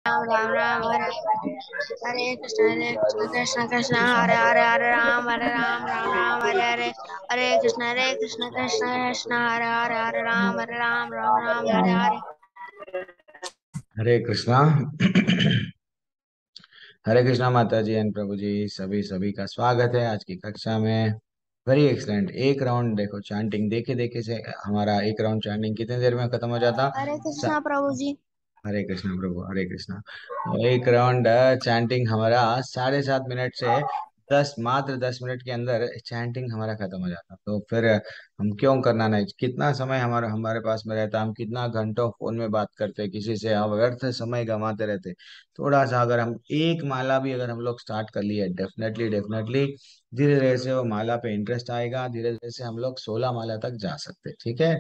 राम राम राम हरे हरे कृष्ण कृष्ण कृष्ण हरे हरे हरे राम राम हरे हरे हरे कृष्ण कृष्ण हरे राम राम हरे हरे। हरे कृष्णा। हरे कृष्णा माता जी एंड प्रभु जी, सभी सभी का स्वागत है आज की कक्षा में। Very excellent. एक राउंड देखो चैंटिंग देखे देखे से हमारा एक राउंड चैंटिंग कितनी देर में खत्म हो जाता। हरे कृष्णा प्रभु जी। हरे कृष्णा प्रभु, हरे कृष्णा। तो एक राउंड चैंटिंग हमारा 7.5 मिनट से मात्र 10 मिनट के अंदर चैंटिंग हमारा खत्म हो जाता। तो फिर हम क्यों करना नहीं? कितना समय हमारा हमारे पास में रहता, हम कितना घंटों फोन में बात करते किसी से, हम व्यर्थ समय गंवाते रहते। थोड़ा सा अगर हम एक माला भी अगर हम लोग स्टार्ट कर लिए, डेफिनेटली डेफिनेटली धीरे धीरे से वो माला पे इंटरेस्ट आएगा, धीरे धीरे से हम लोग 16 माला तक जा सकते। ठीक है।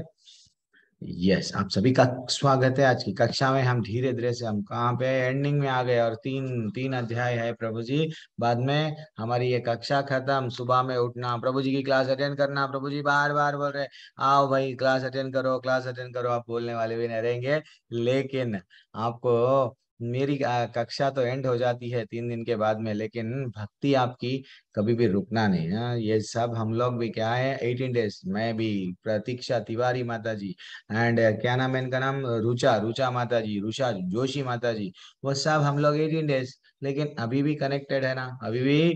यस, आप सभी का स्वागत है आज की कक्षा में। हम धीरे धीरे से हम कहाँ पे एंडिंग में आ गए, और तीन तीन अध्याय है प्रभु जी। बाद में हमारी ये कक्षा खत्म। सुबह में उठना, प्रभु जी की क्लास अटेंड करना। प्रभु जी बार बार बोल रहे आओ भाई क्लास अटेंड करो, क्लास अटेंड करो। आप बोलने वाले भी नहीं रहेंगे, लेकिन आपको मेरी कक्षा तो एंड हो जाती है 3 दिन के बाद में, लेकिन भक्ति आपकी कभी भी रुकना नहीं है। ये सब हम लोग भी क्या है, 18 डेज, मैं भी, प्रतीक्षा तिवारी माता जी, एंड क्या नाम है इनका नाम, रुचा रुचा माता जी, रुषा जोशी माता जी, वो सब हम लोग 18 डेज, लेकिन अभी भी कनेक्टेड है ना, अभी भी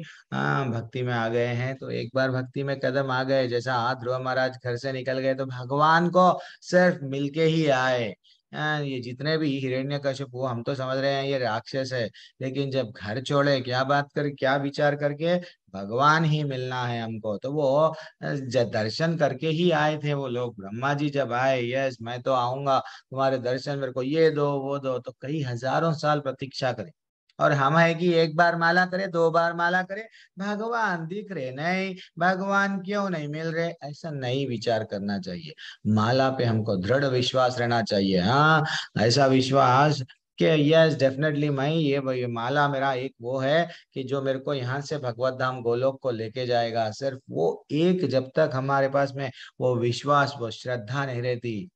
भक्ति में आ गए हैं। तो एक बार भक्ति में कदम आ गए, जैसा आज ध्रुव महाराज घर से निकल गए तो भगवान को सिर्फ मिलके ही आए। ये जितने भी हिरण्यकशिपु, हम तो समझ रहे हैं ये राक्षस है, लेकिन जब घर छोड़े, क्या बात कर, क्या विचार करके, भगवान ही मिलना है हमको, तो वो दर्शन करके ही आए थे वो लोग। ब्रह्मा जी जब आए, यस मैं तो आऊंगा, तुम्हारे दर्शन, मेरे को ये दो वो दो, तो कई हजारों साल प्रतीक्षा करें। और हम है कि एक बार माला करे, 2 बार माला करे, भगवान दिख रहे नहीं, भगवान क्यों नहीं मिल रहे, ऐसा नहीं विचार करना चाहिए। माला पे हमको दृढ़ विश्वास रहना चाहिए। हाँ, ऐसा विश्वास कि यस डेफिनेटली मैं ये माला मेरा एक वो है कि जो मेरे को यहाँ से भगवत धाम गोलोक को लेके जाएगा। सिर्फ वो एक, जब तक हमारे पास में वो विश्वास, वो श्रद्धा नहीं रहती,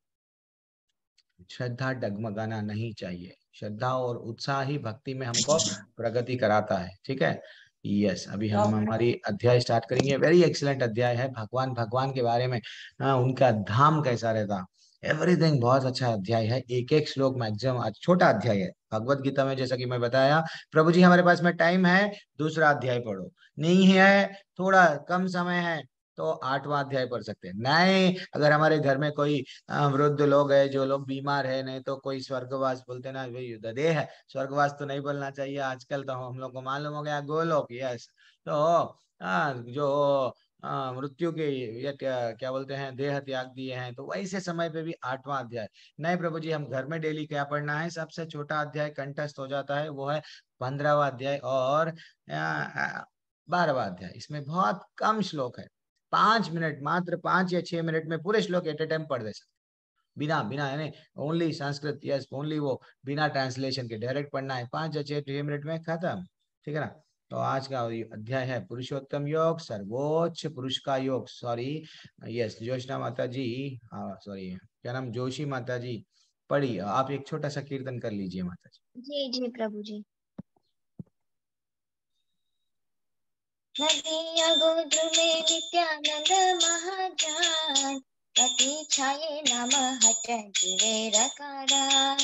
श्रद्धा डगमगाना नहीं चाहिए। श्रद्धा और उत्साह ही भक्ति में हमको प्रगति कराता है। ठीक है। यस, अभी हम हमारी अध्याय स्टार्ट करेंगे। वेरी एक्सीलेंट अध्याय है, भगवान भगवान के बारे में। उनका धाम कैसा रहता, एवरीथिंग। बहुत अच्छा अध्याय है, एक एक श्लोक मैक्सिमम। आज छोटा अध्याय है भगवत गीता में, जैसा कि मैं बताया। प्रभु जी हमारे पास में टाइम है, दूसरा अध्याय पढ़ो, नहीं है थोड़ा कम समय है तो 8वां अध्याय पढ़ सकते हैं। नहीं, अगर हमारे घर में कोई वृद्ध लोग है, जो लोग बीमार है, नहीं तो कोई स्वर्गवास बोलते ना, वही देह है, स्वर्गवास तो नहीं बोलना चाहिए आजकल, तो हम लोग को मालूम हो गया गोलोक। यस, तो जो मृत्यु के, या क्या बोलते हैं, देह त्याग दिए हैं, तो वैसे समय पे भी 8वां अध्याय। नहीं प्रभु जी, हम घर में डेली क्या पढ़ना है, सबसे छोटा अध्याय कंठस्थ हो जाता है, वो है 15वां अध्याय और 12वां अध्याय। इसमें बहुत कम श्लोक है, 5 मिनट, मात्र 5 या 6 मिनट में पूरे श्लोक एट ए टाइम पढ़ दे सकते, बिना बिना यानी ओनली संस्कृत, यस ओनली वो, बिना ट्रांसलेशन के डायरेक्ट पढ़ना है, 5 या 6 मिनट में खत्म। ठीक है ना। तो आज का ये अध्याय है पुरुषोत्तम योग, सर्वोच्च पुरुष का योग। सॉरी, यस जोशना माता जी, हाँ सॉरी, क्या नाम, जोशी माता जी, पढ़िए आप, एक छोटा सा कीर्तन कर लीजिए माता जी। जी जी प्रभु जी। नदिया गोत्र में नित्यानंद महाजान, पति छाये नाम हट जिवे रकारान।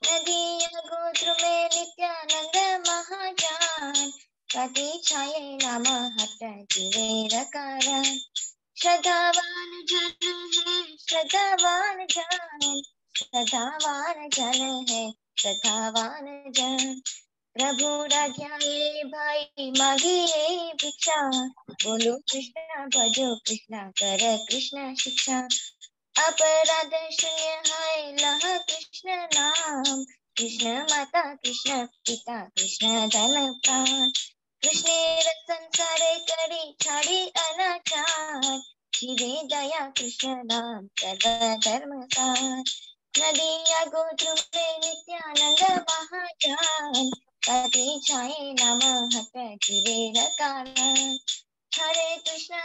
नदिया गोत्र में नित्यानंद महाजान, पति छाये नाम हट जिवे रकारान। श्रद्धावान जन है श्रद्धावान जन, श्रद्धावान जन है श्रद्धावान जन। प्रभु राध्याये भाई मागिए भिक्षा, बोलो कृष्णा भजो कृष्णा कर कृष्ण शिक्षा। अपराध शून्य है लह कृष्ण नाम, कृष्ण माता कृष्ण पिता कृष्ण धन प्राण। कृष्ण संसारे करी छाड़ी अनाचार, जीवे दया कृष्ण नाम सर्व धर्म सार। नदिया गोत्र में नित्यानंद महाजान, पति छाये नाम हट जिवे रकारान। हरे कृष्णा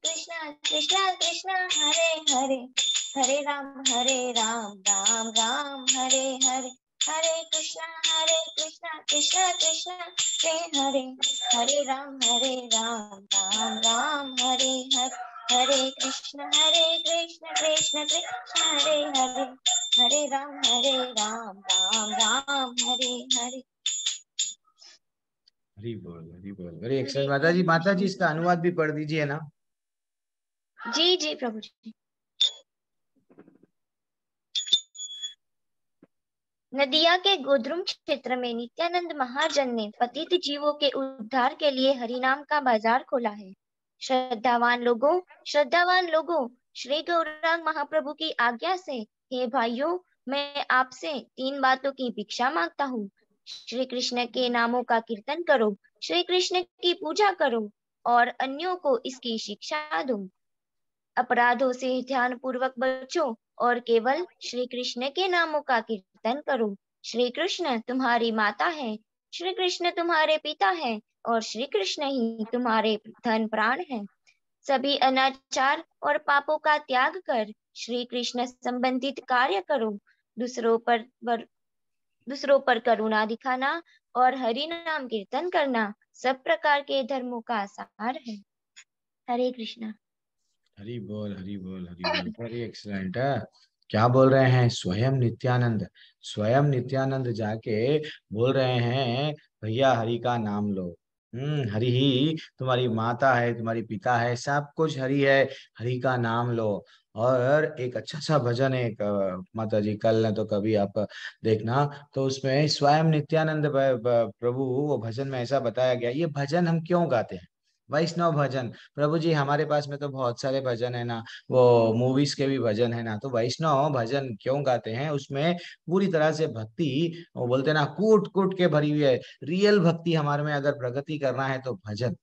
कृष्णा कृष्णा हरे हरे, हरे राम राम राम हरे हरे। हरे कृष्णा कृष्ण कृष्ण हरे हरे राम राम राम हरे हरे हरे कृष्ण कृष्ण कृष्ण हरे हरे हरे राम राम राम हरे हरे। हरी बोल, हरी बोल, वेरी एक्सलेंट माता जी। माता जी इसका अनुवाद भी पढ़ दीजिए ना। जी जी प्रभु जी। नदिया के गोद्रुम क्षेत्र में नित्यानंद महाजन ने पतित जीवों के उद्धार के लिए हरिनाम का बाजार खोला है। श्रद्धावान लोगों, श्री गौरांग महाप्रभु की आज्ञा से हे भाइयों, मैं आपसे 3 बातों की भिक्षा मांगता हूँ। श्री कृष्ण के नामों का कीर्तन करो, श्री कृष्ण की पूजा करो और अन्यों को इसकी शिक्षा दो। अपराधों से ध्यान पूर्वक बचो और केवल श्री कृष्ण के नामों का कीर्तन करो। श्री कृष्ण तुम्हारी माता है, श्री कृष्ण तुम्हारे पिता है और श्री कृष्ण ही तुम्हारे धन प्राण है। सभी अनाचार और पापों का त्याग कर श्री कृष्ण संबंधित कार्य करो। दूसरों पर करुणा दिखाना और हरि नाम कीर्तन करना सब प्रकार के धर्मों का सार है। हरे कृष्णा। हरी बोल, हरी बोल, हरी बोल, वेरी एक्सलेंट है। क्या बोल रहे हैं? स्वयं नित्यानंद, स्वयं नित्यानंद जाके बोल रहे हैं भैया हरि का नाम लो। हरि ही तुम्हारी माता है, तुम्हारी पिता है, सब कुछ हरि है, हरि का नाम लो। और एक अच्छा सा भजन है एक, माता जी कल न तो कभी आप देखना, तो उसमें स्वयं नित्यानंद प्रभु वो भजन में ऐसा बताया गया। ये भजन हम क्यों गाते हैं? वैष्णव भजन। प्रभु जी हमारे पास में तो बहुत सारे भजन है ना, वो मूवीज के भी भजन है ना, तो वैष्णव भजन क्यों गाते हैं? उसमें पूरी तरह से भक्ति, वो बोलते हैं ना, कूट कूट के भरी हुई है। रियल भक्ति हमारे में अगर प्रगति करना है तो भजन,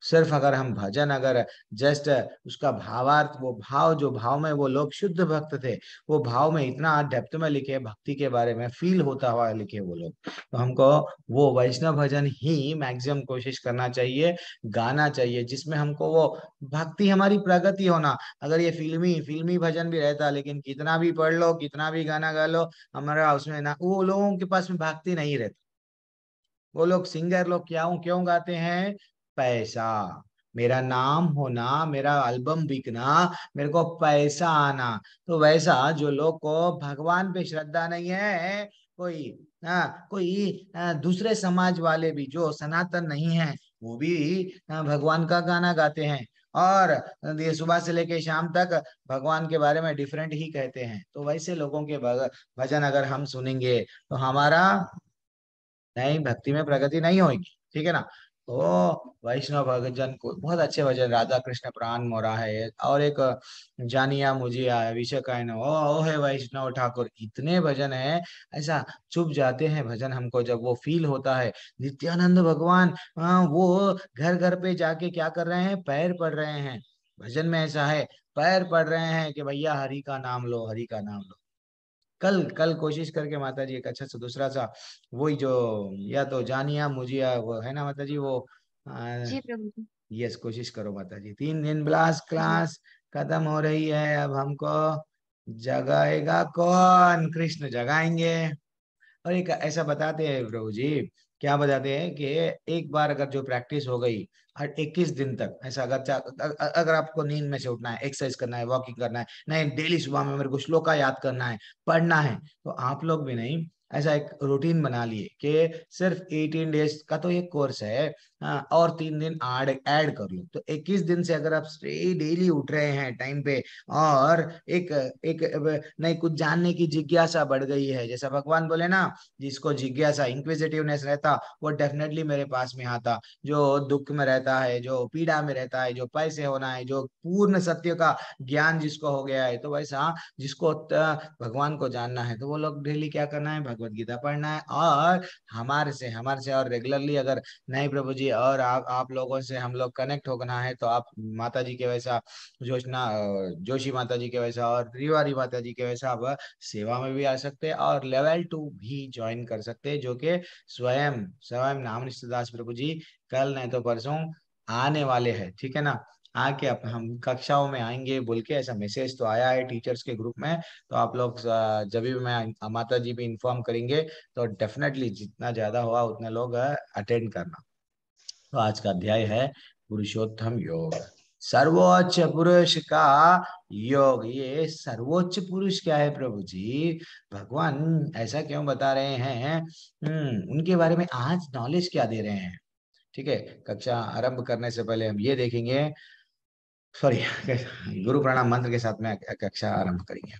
सिर्फ अगर हम भजन, अगर जस्ट उसका भावार्थ, वो भाव, जो भाव में वो लोग शुद्ध भक्त थे, वो भाव में इतना डेप्थ में लिखे, भक्ति के बारे में फील होता हुआ लिखे वो लोग, तो हमको वो वैष्णव भजन ही मैक्सिमम कोशिश करना चाहिए, गाना चाहिए, जिसमें हमको वो भक्ति, हमारी प्रगति होना। अगर ये फिल्मी फिल्मी भजन भी रहता, लेकिन कितना भी पढ़ लो, कितना भी गाना गा लो, हमारा उसमें ना, वो लोगों के पास में भक्ति नहीं रहती। वो लोग सिंगर लोग क्यों गाते हैं? पैसा, मेरा नाम होना, मेरा एल्बम बिकना, मेरे को पैसा आना। तो वैसा जो लोग को भगवान पे श्रद्धा नहीं है, कोई कोई दूसरे समाज वाले भी जो सनातन नहीं है, वो भी भगवान का गाना गाते हैं। और ये सुबह से लेके शाम तक भगवान के बारे में डिफरेंट ही कहते हैं। तो वैसे लोगों के भजन अगर हम सुनेंगे तो हमारा नहीं, भक्ति में प्रगति नहीं होगी। ठीक है ना? तो वैष्णव भजन को बहुत अच्छे भजन, राधा कृष्ण प्राण मोरा है, और एक जानिया मुझिया है, विषकायन ओ है वैष्णव ठाकुर, इतने भजन है। ऐसा चुप जाते हैं भजन हमको जब वो फील होता है। नित्यानंद भगवान वो घर घर पे जाके क्या कर रहे हैं? पैर पड़ रहे हैं। भजन में ऐसा है, पैर पड़ रहे हैं कि भैया हरि का नाम लो, हरि का नाम लो। कल कल कोशिश करके माता जी एक अच्छा सा दूसरा सा, वही जो, या तो जानिया मुझिया वो है ना माता जी, वो जी प्रभु जी। यस, कोशिश करो माता जी। 3 दिन ब्लास जी क्लास खत्म हो रही है, अब हमको जगाएगा कौन? कृष्ण जगाएंगे। और एक ऐसा बताते हैं प्रभु जी, क्या बताते हैं कि एक बार अगर जो प्रैक्टिस हो गई, हर 21 दिन तक ऐसा, अगर अगर आपको नींद में से उठना है, एक्सरसाइज करना है, वॉकिंग करना है, नहीं डेली सुबह में मेरे को श्लोका याद करना है, पढ़ना है, तो आप लोग भी नहीं ऐसा एक रूटीन बना लिए कि सिर्फ 18 डेज का तो ये कोर्स है, और 3 दिन ऐड ऐड कर लो, तो 21 दिन से अगर आप डेली उठ रहे हैं टाइम पे, और एक एक नहीं, कुछ जानने की जिज्ञासा बढ़ गई है, जैसा भगवान बोले ना, जिसको जिज्ञासा, इंक्विजिटिवनेस रहता, वो डेफिनेटली मेरे पास में आता। जो दुख में रहता है, जो पीड़ा में रहता है, जो पैसे होना है, जो पूर्ण सत्य का ज्ञान जिसको हो गया है, तो वैसा जिसको भगवान को जानना है, तो वो लोग डेली क्या करना है? भगवत गीता पढ़ना है। और हमारे से और रेगुलरली अगर नहीं प्रभु जी, और आप लोगों से हम लोग कनेक्ट होना है, तो आप माता जी के वैसा, जोशी माता जी के वैसा और तिवारी माता जी के वैसा आप सेवा में भी आ सकते हैं, और लेवल 2 भी ज्वाइन कर सकते हैं, जो कि स्वयं स्वयं नाम दास प्रभु जी कल नहीं तो परसों आने वाले हैं। ठीक है ना? आके हम कक्षाओं में आएंगे बोल के ऐसा मैसेज तो आया है टीचर्स के ग्रुप में। तो आप लोग जब भी मैं माता जी भी इन्फॉर्म करेंगे तो डेफिनेटली जितना ज्यादा हुआ उतने लोग अटेंड करना। तो आज का अध्याय है पुरुषोत्तम योग, सर्वोच्च पुरुष का योग। ये सर्वोच्च पुरुष क्या है प्रभु जी, भगवान ऐसा क्यों बता रहे हैं? उनके बारे में आज नॉलेज क्या दे रहे हैं? ठीक है, कक्षा आरंभ करने से पहले हम ये देखेंगे, सॉरी, गुरु प्रणाम मंत्र के साथ में कक्षा आरंभ करेंगे।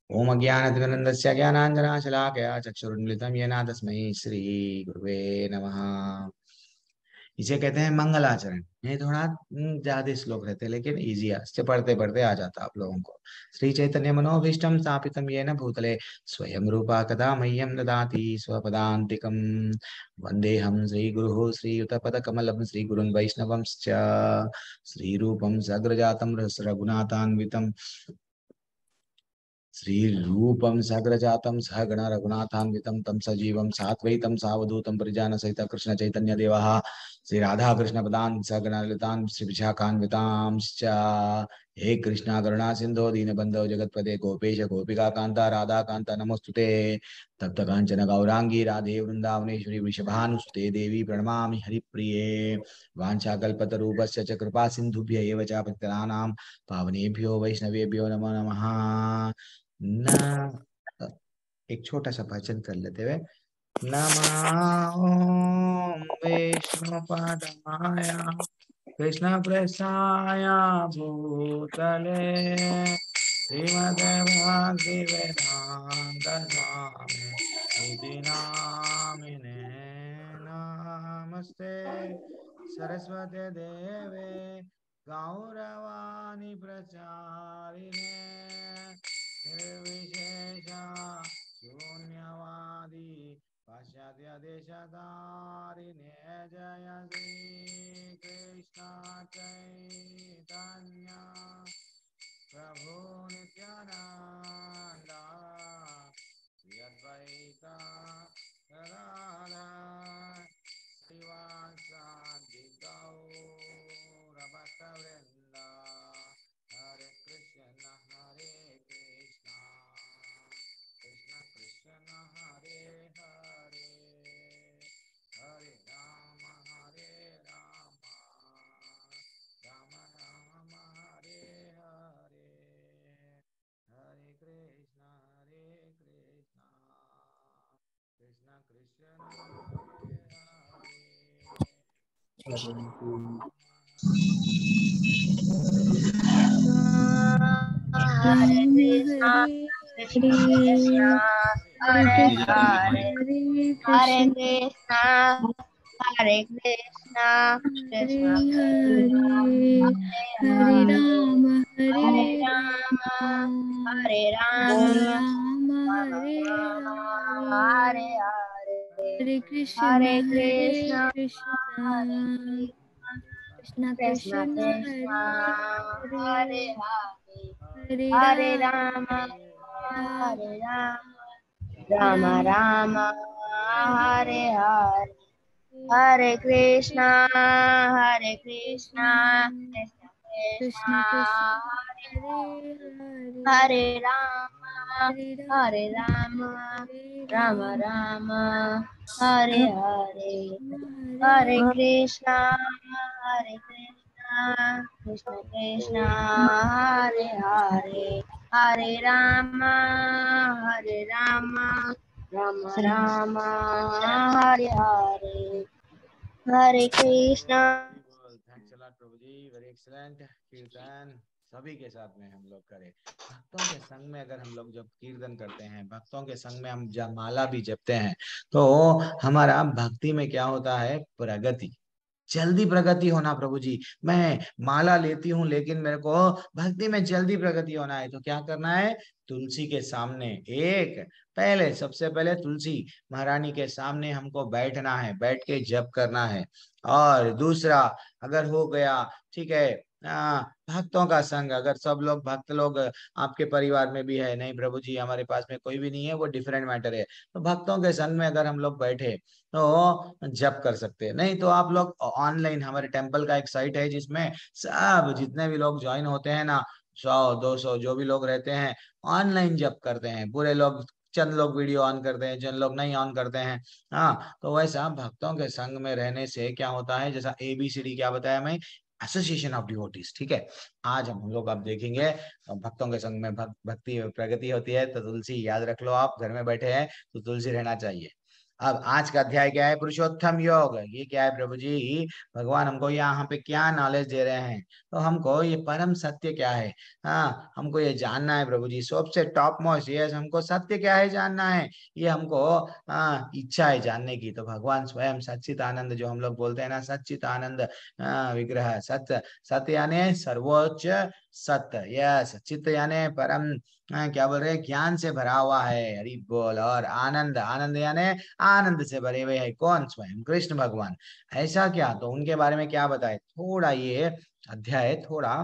ओम अज्ञानतिमिरन्दस्य ज्ञानाञ्जनशलाकया चक्षुरुन्मिलितं येन तस्मै श्री गुरुवे नमः। इसे कहते हैं मंगलाचरण। ये थोड़ा ज्यादा श्लोक रहते हैं लेकिन इजी है, इससे पढ़ते पढ़ते आ जाता आप लोगों को। श्री चैतन्य मनोभीष्टम स्थापितम येन भूतले स्वयं रूपा कदा मह्यम ददाति स्वपदान्तिकम्। वन्देऽहं श्रीगुरुः श्रीयुतपदकमलं श्रीगुरुन् वैष्णवंश्च श्रीरूपं सग्रजातं रघुनाथान्वितं श्रीरूपं सग्रजातं सहगण रघुनाथान्वितं तं सजीवं साद्वैतं सावधूतं परिजानसहित कृष्ण चैतन्य देवः श्री राधा कृष्ण पदान् सहगण ललितान् श्री विशाखान्वितांश्च। हे कृष्णा करुणा सिंधो दीनबंधो जगतपते गोपेश गोपिका कांता राधा कांता नमोस्तुते। तप्त कांचन गौरांगी राधे वृंदावनेश्वरी वृषभानुसुते देवी प्रणमामि हरिप्रिये। वाञ्छाकल्पतरूपस्य च कृपा सिन्धुभ्य एव च पतितानां पावनेभ्यो वैष्णवेभ्यो नमो नमः। न एक छोटा सा भजन कर लेते हुए। नमः विष्णुपदाय कृष्ण प्रेष्ठाय भूतले श्रीमते भक्ति वेदांत स्वामी इति नामिने। नमस्ते सरस्वती देवे गौरवाणी प्रचारिणे निर्विशेष शून्यवादी पाश्चात्य देशधारिणे। जय श्री कृष्ण चैतन्य प्रभु नित्यानंद श्री अद्वैत गदाधर श्रीवासादि गौरभक्तवृंद। हरे कृष्ण कृष्ण कृष्ण हरे हरे, हरे राम राम राम हरे हरे, हरे कृष्ण कृष्ण कृष्ण हरे हरे, हरे Hare Ram Krishna, Hare Krishna Hare Krishna, Hare Hare Krishna Hare, Hare Hare Krishna Krishna, Hare Krishna, Hare Krishna Krishna, Hare Hare Hare Hare, Hare Hare Ram Rama, Hare Hare Rama, Ram Rama Hare Rama, Hare Hare Hare, Hare Krishna Hare Hare Krishna, Krishna Hare Krishna, Krishna Krishna Krishna Krishna, Hare Hare Hare Hare, Hare Hare Ram Rama, Ram Hare Rama, Rama Ram Rama, Hare Hare Hare, Hare Hare Krishna, Hare Krishna, Krishna Krishna Krishna, Krishna Krishna Hare Hare Hare Hare Rama, Hare Hare Ram Rama, Hare Rama Ram Rama, Hare Hare, Hare Hare Krishna, Hare Krishna, Krishna Krishna, Hare Hare, Hare Rama, Hare Rama, Rama Rama, Hare Hare, Hare Krishna. Thanks a lot Prabhu ji, very excellent kirtan. सभी के साथ में हम लोग करें। भक्तों के संग में अगर हम लोग जब कीर्तन करते हैं, भक्तों के संग में हम जब माला भी जपते हैं, तो हमारा भक्ति में क्या होता है? प्रगति, जल्दी प्रगति होना। प्रभु जी, मैं माला लेती हूँ लेकिन मेरे को भक्ति में जल्दी प्रगति होना है, तो क्या करना है? तुलसी के सामने एक, पहले सबसे पहले तुलसी महारानी के सामने हमको बैठना है, बैठ के जप करना है। और दूसरा, अगर हो गया, ठीक है, भक्तों का संग, अगर सब लोग भक्त लोग आपके परिवार में भी है, नहीं प्रभु जी हमारे पास में कोई भी नहीं है, वो डिफरेंट मैटर है, तो भक्तों के संग में अगर हम लोग बैठे तो जप कर सकते हैं। नहीं तो आप लोग ऑनलाइन, हमारे टेम्पल का एक साइट है जिसमें सब जितने भी लोग ज्वाइन होते हैं ना, 100 200 जो भी लोग रहते हैं, ऑनलाइन जप करते हैं पूरे लोग। चंद लोग वीडियो ऑन करते हैं, चंद लोग नहीं ऑन करते हैं। हाँ, तो वैसा भक्तों के संग में रहने से क्या होता है, जैसा ABCD क्या बताया मैं, एसोसिएशन ऑफ डिवोटीज, ठीक है। आज हम लोग अब देखेंगे भक्तों के संग में भक्ति प्रगति होती है। तो तुलसी याद रख लो, आप घर में बैठे हैं तो तुलसी रहना चाहिए। अब आज का अध्याय क्या है, पुरुषोत्तम योग, ये क्या है प्रभु जी, भगवान हमको यहाँ पे क्या नॉलेज दे रहे हैं, तो हमको ये परम सत्य क्या है, हाँ हमको ये जानना है प्रभु जी, सबसे टॉप मोस्ट, ये हमको सत्य क्या है जानना है, ये हमको इच्छा है जानने की। तो भगवान स्वयं सच्चित आनंद, जो हम लोग बोलते हैं ना, सच्चित आनंद विग्रह, सत्य, सत्य यानी सर्वोच्च सत्य, यस, चित्त यानी परम, क्या बोल रहे हैं, ज्ञान से भरा हुआ है, हरि बोल। और आनंद, आनंद यानी आनंद से भरे हुए है, कौन, स्वयं कृष्ण भगवान। ऐसा क्या, तो उनके बारे में क्या बताए, थोड़ा ये अध्याय थोड़ा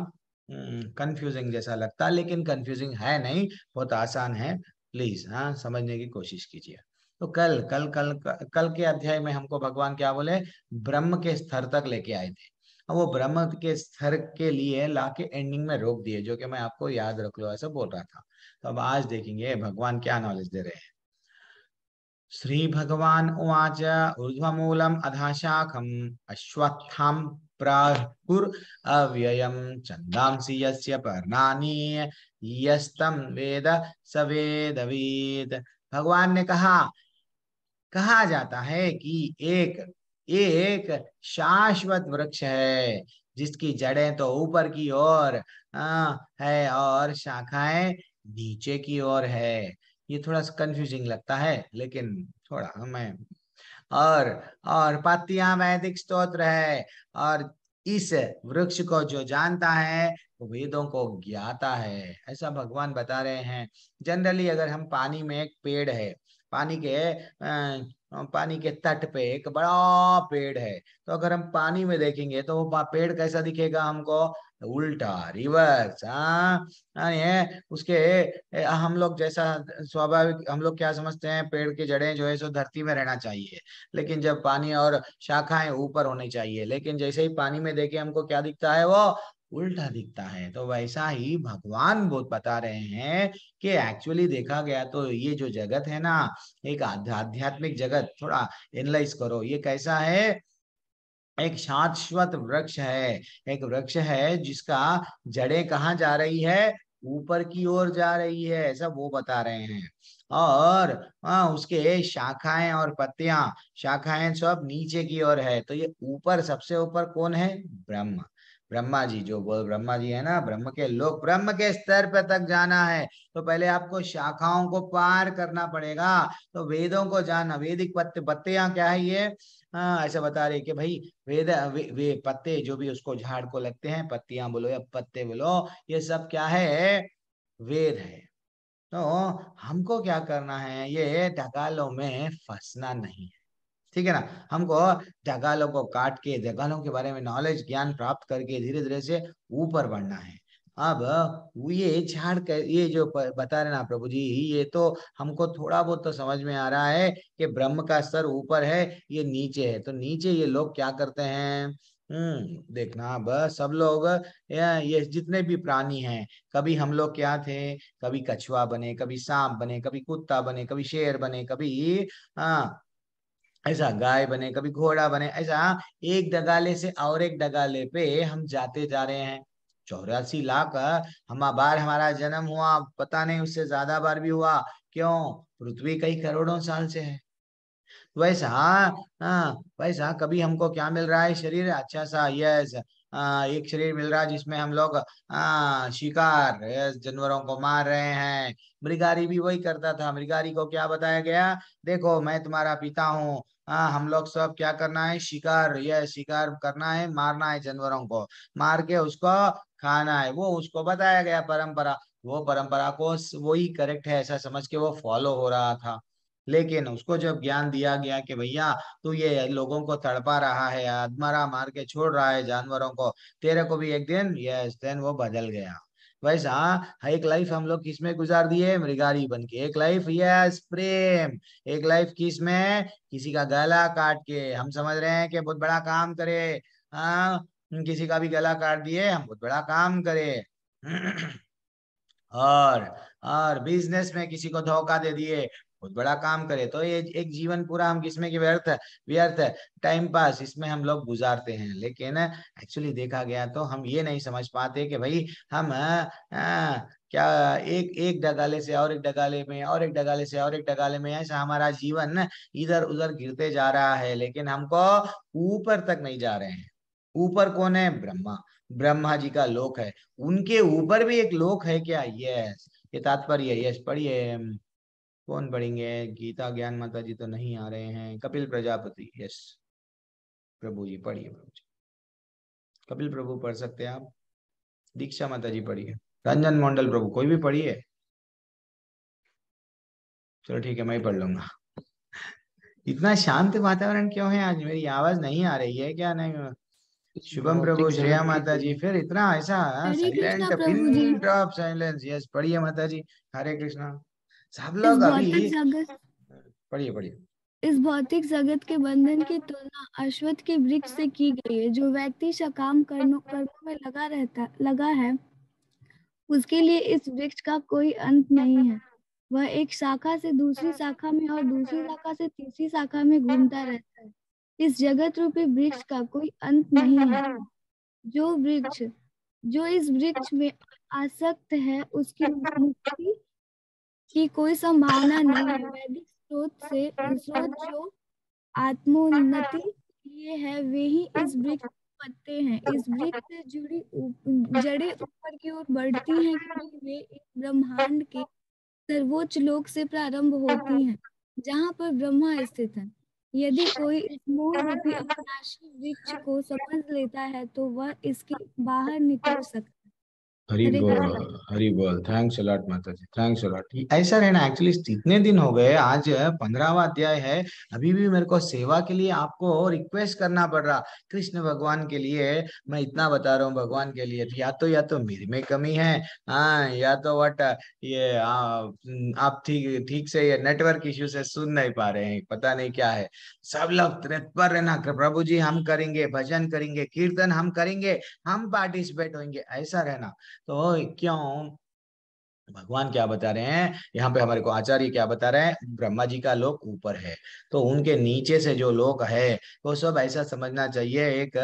कंफ्यूजिंग जैसा लगता है, लेकिन कंफ्यूजिंग है नहीं, बहुत आसान है। प्लीज हाँ समझने की कोशिश कीजिए। तो कल कल कल कल के अध्याय में हमको भगवान क्या बोले, ब्रह्म के स्तर तक लेके आए थे। अब वो ब्रह्म के स्तर के लिए लाके एंडिंग में रोक दिए, जो कि मैं आपको याद रख लो ऐसा बोल रहा था। तो अब आज देखेंगे भगवान क्या नॉलेज दे रहे हैं। श्री भगवान उवाच ऊर्ध्वमूलम् अधःशाखम् अश्वत्थां प्राहुर अव्ययम् छन्दांसि यस्य पर्णानि यस्तं वेद स वेदवित्। भगवान ने कहा, कहा जाता है कि एक एक शाश्वत वृक्ष है जिसकी जड़ें तो ऊपर की ओर है और शाखाएं नीचे की ओर है। ये थोड़ा सा कंफ्यूजिंग लगता है, लेकिन थोड़ा हमें, और पत्तियां वैदिक स्तोत्र है। और इस वृक्ष को जो जानता है वो वेदों को ज्ञाता है, ऐसा भगवान बता रहे हैं। जनरली अगर हम पानी में, एक पेड़ है, पानी के तट पे एक बड़ा पेड़ है, तो अगर हम पानी में देखेंगे तो वो पेड़ कैसा दिखेगा हमको, उल्टा, रिवर्स, ये उसके हम लोग जैसा स्वाभाविक, हम लोग क्या समझते हैं, पेड़ की जड़ें जो है सो धरती में रहना चाहिए, लेकिन जब पानी और शाखाएं ऊपर होनी चाहिए, लेकिन जैसे ही पानी में देखे हमको क्या दिखता है, वो उल्टा दिखता है। तो वैसा ही भगवान बहुत बता रहे हैं कि एक्चुअली देखा गया तो ये जो जगत है ना, एक आध्यात्मिक जगत, थोड़ा एनालाइज करो, ये कैसा है, एक शाश्वत वृक्ष है। एक वृक्ष है जिसका जड़ें कहाँ जा रही है, ऊपर की ओर जा रही है, ऐसा वो बता रहे हैं। और उसके शाखाएं और पत्तियां, शाखाएं सब नीचे की ओर है। तो ये ऊपर, सबसे ऊपर कौन है, ब्रह्म, ब्रह्मा जी, जो बोल ब्रह्मा जी है ना, ब्रह्म के लोग, ब्रह्म के स्तर पे तक जाना है तो पहले आपको शाखाओं को पार करना पड़ेगा। तो वेदों को जानना, वैदिक पत्तियां क्या है ये, ऐसा बता रहे कि भाई वे पत्ते जो भी उसको झाड़ को लगते हैं, पत्तियां बोलो या पत्ते बोलो, ये सब क्या है, वेद है। तो हमको क्या करना है, ये ढकालों में फंसना नहीं है, ठीक है ना। हमको जगालों को काट के, जगालों के बारे में नॉलेज, ज्ञान प्राप्त करके धीरे धीरे से ऊपर बढ़ना है। अब वो ये झाड़ कर, ये जो बता रहे ना प्रभु जी, ये तो हमको थोड़ा बहुत तो समझ में आ रहा है कि ब्रह्म का स्तर ऊपर है, ये नीचे है। तो नीचे ये लोग क्या करते हैं, देखना बस, सब लोग, ये जितने भी प्राणी हैं, कभी हम लोग क्या थे, कभी कछुआ बने, कभी सांप बने, कभी कुत्ता बने, कभी शेर बने, कभी ऐसा गाय बने, कभी घोड़ा बने, ऐसा एक डगाले से और एक डगाले पे हम जाते जा रहे हैं। 84 लाख हम बार हमारा जन्म हुआ, पता नहीं उससे ज्यादा बार भी हुआ, क्यों, पृथ्वी कई करोड़ों साल से है। वैसा वैसा कभी हमको क्या मिल रहा है, शरीर अच्छा सा, यस, एक शरीर मिल रहा है जिसमें हम लोग शिकार, यस, जानवरों को मार रहे हैं। मृगारी भी वही करता था। मृगारी को क्या बताया गया, देखो मैं तुम्हारा पिता हूँ, हम लोग सब क्या करना है, शिकार, यह शिकार करना है, मारना है जानवरों को, मार के उसको खाना है, वो उसको बताया गया परंपरा। वो परंपरा को वही करेक्ट है ऐसा समझ के वो फॉलो हो रहा था। लेकिन उसको जब ज्ञान दिया गया कि भैया तू ये लोगों को तड़पा रहा है, अधमरा मार के छोड़ रहा है जानवरों को, तेरे को भी एक दिन, यस, देन वो बदल गया। वैसा एक लाइफ हम लोग किस में गुजार दिए, मृगारी बन के। एक लाइफ, यस, प्रेम। एक लाइफ किस में, किसी का गला काट के। हम समझ रहे हैं कि बहुत बड़ा काम करे, हाँ, किसी का भी गला काट दिए, हम बहुत बड़ा काम करे। और और बिजनेस में किसी को धोखा दे दिए, बहुत बड़ा काम करे। तो ये एक जीवन पूरा हम किसमें की व्यर्थ, व्यर्थ टाइम पास इसमें हम लोग गुजारते हैं। लेकिन एक्चुअली देखा गया तो हम ये नहीं समझ पाते कि भाई हम क्या एक एक डगाले से और एक डगाले में और एक डगाले से और एक डगाले में ऐसा हमारा जीवन इधर उधर गिरते जा रहा है, लेकिन हमको ऊपर तक नहीं जा रहे हैं। ऊपर कौन है, ब्रह्मा। ब्रह्मा जी का लोक है, उनके ऊपर भी एक लोक है क्या, यस। ये तात्पर्य, यस, पढ़िए। कौन पढ़ेंगे, गीता ज्ञान माता जी तो नहीं आ रहे हैं, कपिल प्रजापति, यस, प्रभु जी पढ़िए, प्रभु जी, कपिल प्रभु पढ़ सकते हैं आप, दीक्षा माता जी पढ़िए, रंजन मंडल प्रभु, कोई भी पढ़िए। चलो ठीक है, मैं ही पढ़ लूंगा। इतना शांत वातावरण क्यों है आज, मेरी आवाज नहीं आ रही है क्या, नहीं। शुभम प्रभु, भौतिक श्रेया जगत की माता जी, फिर इतना ऐसा हरे कृष्णा साइलेंट, प्रभु जी। पिन ड्रॉप साइलेंस, यस, पढ़िए माता जी। हरे कृष्णा। सब इस लोग अभी, भौतिक जगत पढ़िए पढ़िए। इस भौतिक जगत के बंधन की तुलना अश्वत्थ के वृक्ष से की गई है। जो व्यक्ति सकाम कर्मों में लगा है, उसके लिए इस वृक्ष का कोई अंत नहीं है। वह एक शाखा से दूसरी शाखा में और दूसरी शाखा से तीसरी शाखा में घूमता रहता है। इस जगत रूपी वृक्ष का कोई अंत नहीं है। जो इस वृक्ष में आसक्त है, उसकी मुक्ति की कोई संभावना नहीं है। वैदिक स्रोत जो आत्मोन्नति लिए है, वे ही इस वृक्ष के पत्ते हैं। इस वृक्ष से जुड़ी जड़ें ऊपर की ओर बढ़ती हैं, क्योंकि वे इस ब्रह्मांड के सर्वोच्च लोक से प्रारंभ होती हैं, जहाँ पर ब्रह्मा स्थित है। यदि कोई इस मोह रूपी अविनाशी वृक्ष को समझ लेता है, तो वह इसके बाहर निकल सकता है। हरी हरे बोल, कृष्ण। हरी बोल, थैंक्स अलॉट माता जी, थैंक्स अलॉट। ऐसा रहना, एक्चुअली इतने दिन हो गए, आज 15वां अध्याय है, अभी भी मेरे को सेवा के लिए आपको रिक्वेस्ट करना पड़ रहा। कृष्ण भगवान के लिए मैं इतना बता रहा हूँ, भगवान के लिए तो या तो मेरे में कमी है, हाँ, या तो वट ये आप ठीक ठीक से ये नेटवर्क इश्यू से सुन नहीं पा रहे हैं, पता नहीं क्या है। सब लोग तत्पर रहना, प्रभु जी हम करेंगे, भजन करेंगे, कीर्तन हम करेंगे, हम पार्टिसिपेट होंगे, ऐसा रहना। तो क्यों, भगवान क्या बता रहे हैं यहाँ पे, हमारे को आचार्य क्या बता रहे हैं, ब्रह्मा जी का लोक ऊपर है, तो उनके नीचे से जो लोक है वो सब ऐसा समझना चाहिए, एक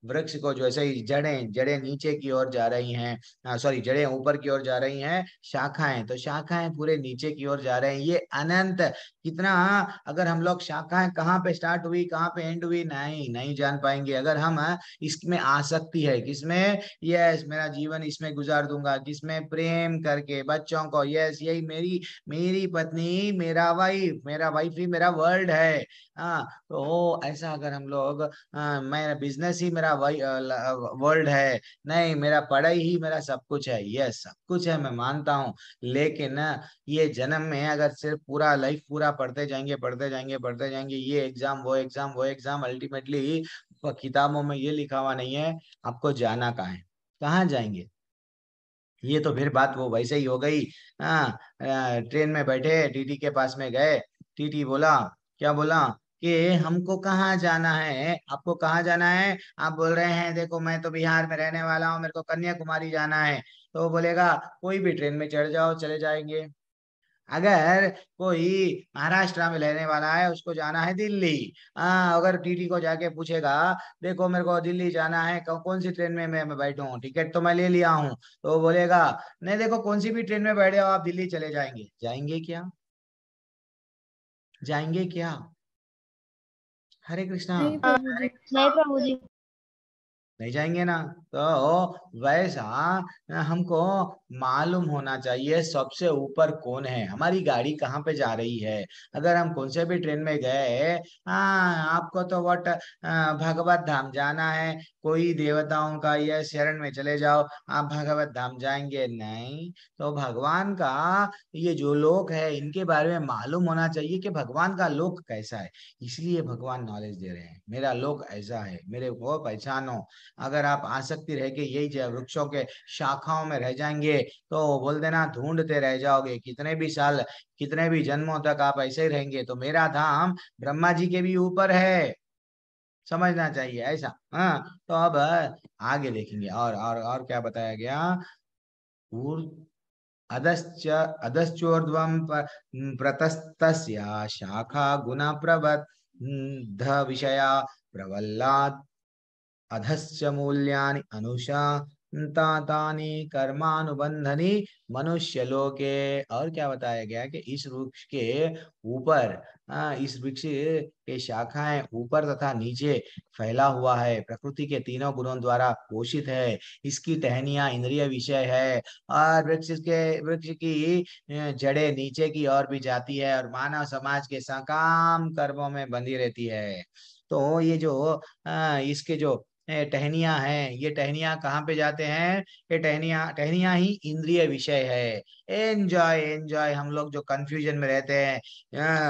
वृक्ष को जो ऐसे ही जड़ें जड़ें नीचे की ओर जा रही हैं, सॉरी, जड़ें ऊपर की ओर जा रही हैं, शाखाएं तो शाखाएं पूरे नीचे की ओर जा रहे हैं, ये अनंत कितना। अगर हम लोग शाखाएं कहाँ पे स्टार्ट हुई कहाँ पे एंड हुई, नहीं नहीं जान पाएंगे। अगर हम इसमें आसक्ति है, किसमें, यस, मेरा जीवन इसमें गुजार दूंगा, किसमें, प्रेम करके बच्चों को, यस, यही मेरी मेरी पत्नी, मेरा वाइफ ही मेरा वर्ल्ड है। हाँ, तो ऐसा अगर हम लोग, मैं बिजनेस ही मेरा वर्ल्ड है, नहीं, मेरा पढ़ाई ही मेरा सब कुछ है, यस, सब कुछ है, मैं मानता हूँ। लेकिन ये जन्म में अगर सिर्फ पूरा लाइफ पूरा पढ़ते जाएंगे पढ़ते जाएंगे पढ़ते जाएंगे, ये एग्जाम वो एग्जाम वो एग्जाम, अल्टीमेटली किताबों में ये लिखा हुआ नहीं है आपको जाना कहाँ है, कहाँ जाएंगे। ये तो फिर बात वो वैसे ही हो गई। हाँ, ट्रेन में बैठे, टीटी के पास में गए, टीटी बोला, क्या बोला कि हमको कहाँ जाना है, आपको कहाँ जाना है। आप बोल रहे हैं देखो मैं तो बिहार में रहने वाला हूँ, मेरे को कन्याकुमारी जाना है। तो वो बोलेगा कोई भी ट्रेन में चढ़ जाओ, चले जाएंगे। अगर कोई महाराष्ट्र में रहने वाला है, उसको जाना है दिल्ली, अगर टीटी को जाके पूछेगा देखो मेरे को दिल्ली जाना है, कौन सी ट्रेन में मैं बैठूं, टिकट तो मैं ले लिया हूं, तो वो बोलेगा नहीं, देखो कौन सी भी ट्रेन में बैठे हो आप दिल्ली चले जाएंगे। जाएंगे क्या, जाएंगे क्या। हरे कृष्णा। नहीं प्रभु जी। नहीं प्रभु जी। नहीं जाएंगे ना। तो वैसा हमको मालूम होना चाहिए सबसे ऊपर कौन है, हमारी गाड़ी कहाँ पे जा रही है। अगर हम कौन से भी ट्रेन में गए, हाँ आपको तो वट भगवत धाम जाना है, कोई देवताओं का ये शरण में चले जाओ, आप भगवत धाम जाएंगे नहीं। तो भगवान का ये जो लोक है इनके बारे में मालूम होना चाहिए कि भगवान का लोक कैसा है। इसलिए भगवान नॉलेज दे रहे हैं, मेरा लोक ऐसा है, मेरे को पहचानो। अगर आप आसक्ति रह के यही वृक्षों के शाखाओं में रह जाएंगे तो बोल देना ढूंढते रह जाओगे, कितने भी साल कितने भी जन्मों तक आप ऐसे ही रहेंगे। तो मेरा धाम ब्रह्मा जी के भी ऊपर है, समझना चाहिए ऐसा। हाँ, तो अब आगे देखेंगे और क्या बताया गया। अधश्च अधश्चोर्ध्वं प्रतस्तस्य शाखा गुण प्रबद्ध विषया प्रवल्लाद अधश्च मूल्यानि अनुशांतानि कर्मानुबंधनी मनुष्य लोके। और क्या बताया गया कि इस वृक्ष के ऊपर, इस वृक्ष के शाखाएं ऊपर तथा नीचे फैला हुआ है, प्रकृति के तीनों गुणों द्वारा पोषित है, इसकी टहनियां इंद्रिय विषय है, और वृक्ष की जड़ें नीचे की ओर भी जाती है और मानव समाज के सकाम कर्मों में बंधी रहती है। तो ये जो इसके जो टहनियां हैं, ये टहनियां कहाँ पे जाते हैं, ये टहनियां टहनियां ही इंद्रिय विषय है। एंजॉय एंजॉय, हम लोग जो कंफ्यूजन में रहते हैं,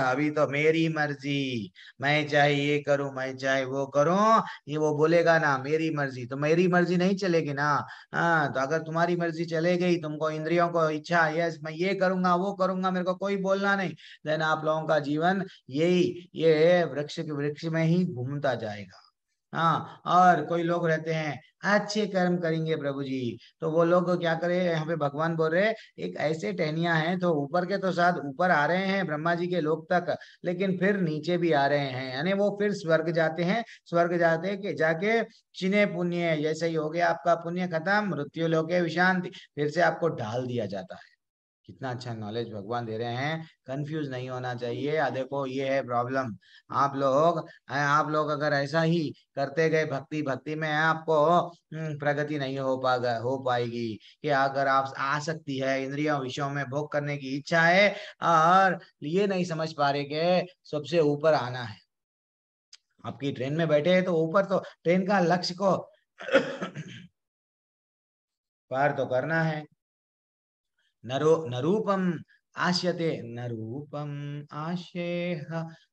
अभी तो मेरी मर्जी, मैं चाहे ये करूं मैं चाहे वो करूं, ये वो बोलेगा ना मेरी मर्जी, तो मेरी मर्जी नहीं चलेगी ना। हाँ, तो अगर तुम्हारी मर्जी चले गई, तुमको इंद्रियों को इच्छा, यस मैं ये करूंगा वो करूंगा, मेरे को कोई बोलना नहीं, देन आप लोगों का जीवन यही ये वृक्ष में ही घूमता जाएगा। हाँ, और कोई लोग रहते हैं अच्छे कर्म करेंगे प्रभु जी, तो वो लोग क्या करे, यहाँ पे भगवान बोल रहे एक ऐसे टहनियां हैं तो ऊपर के तो साथ ऊपर आ रहे हैं ब्रह्मा जी के लोक तक, लेकिन फिर नीचे भी आ रहे हैं, यानी वो फिर स्वर्ग जाते हैं। स्वर्ग जाते के जाके चिन्ह पुण्य, जैसे ही हो गया आपका पुण्य खत्म, मृत्यु लोके विशांति, फिर से आपको ढाल दिया जाता है। कितना अच्छा नॉलेज भगवान दे रहे हैं, कंफ्यूज नहीं होना चाहिए। देखो ये है प्रॉब्लम, आप लोग अगर ऐसा ही करते गए भक्ति भक्ति में, आपको प्रगति नहीं हो पाएगी। कि अगर आप आसक्ति है, इंद्रियों विषयों में भोग करने की इच्छा है, और ये नहीं समझ पा रहे कि सबसे ऊपर आना है। आपकी ट्रेन में बैठे हैं तो ऊपर, तो ट्रेन का लक्ष्य को पार तो करना है। न रूपम आश्यते, न रूपम आश्येह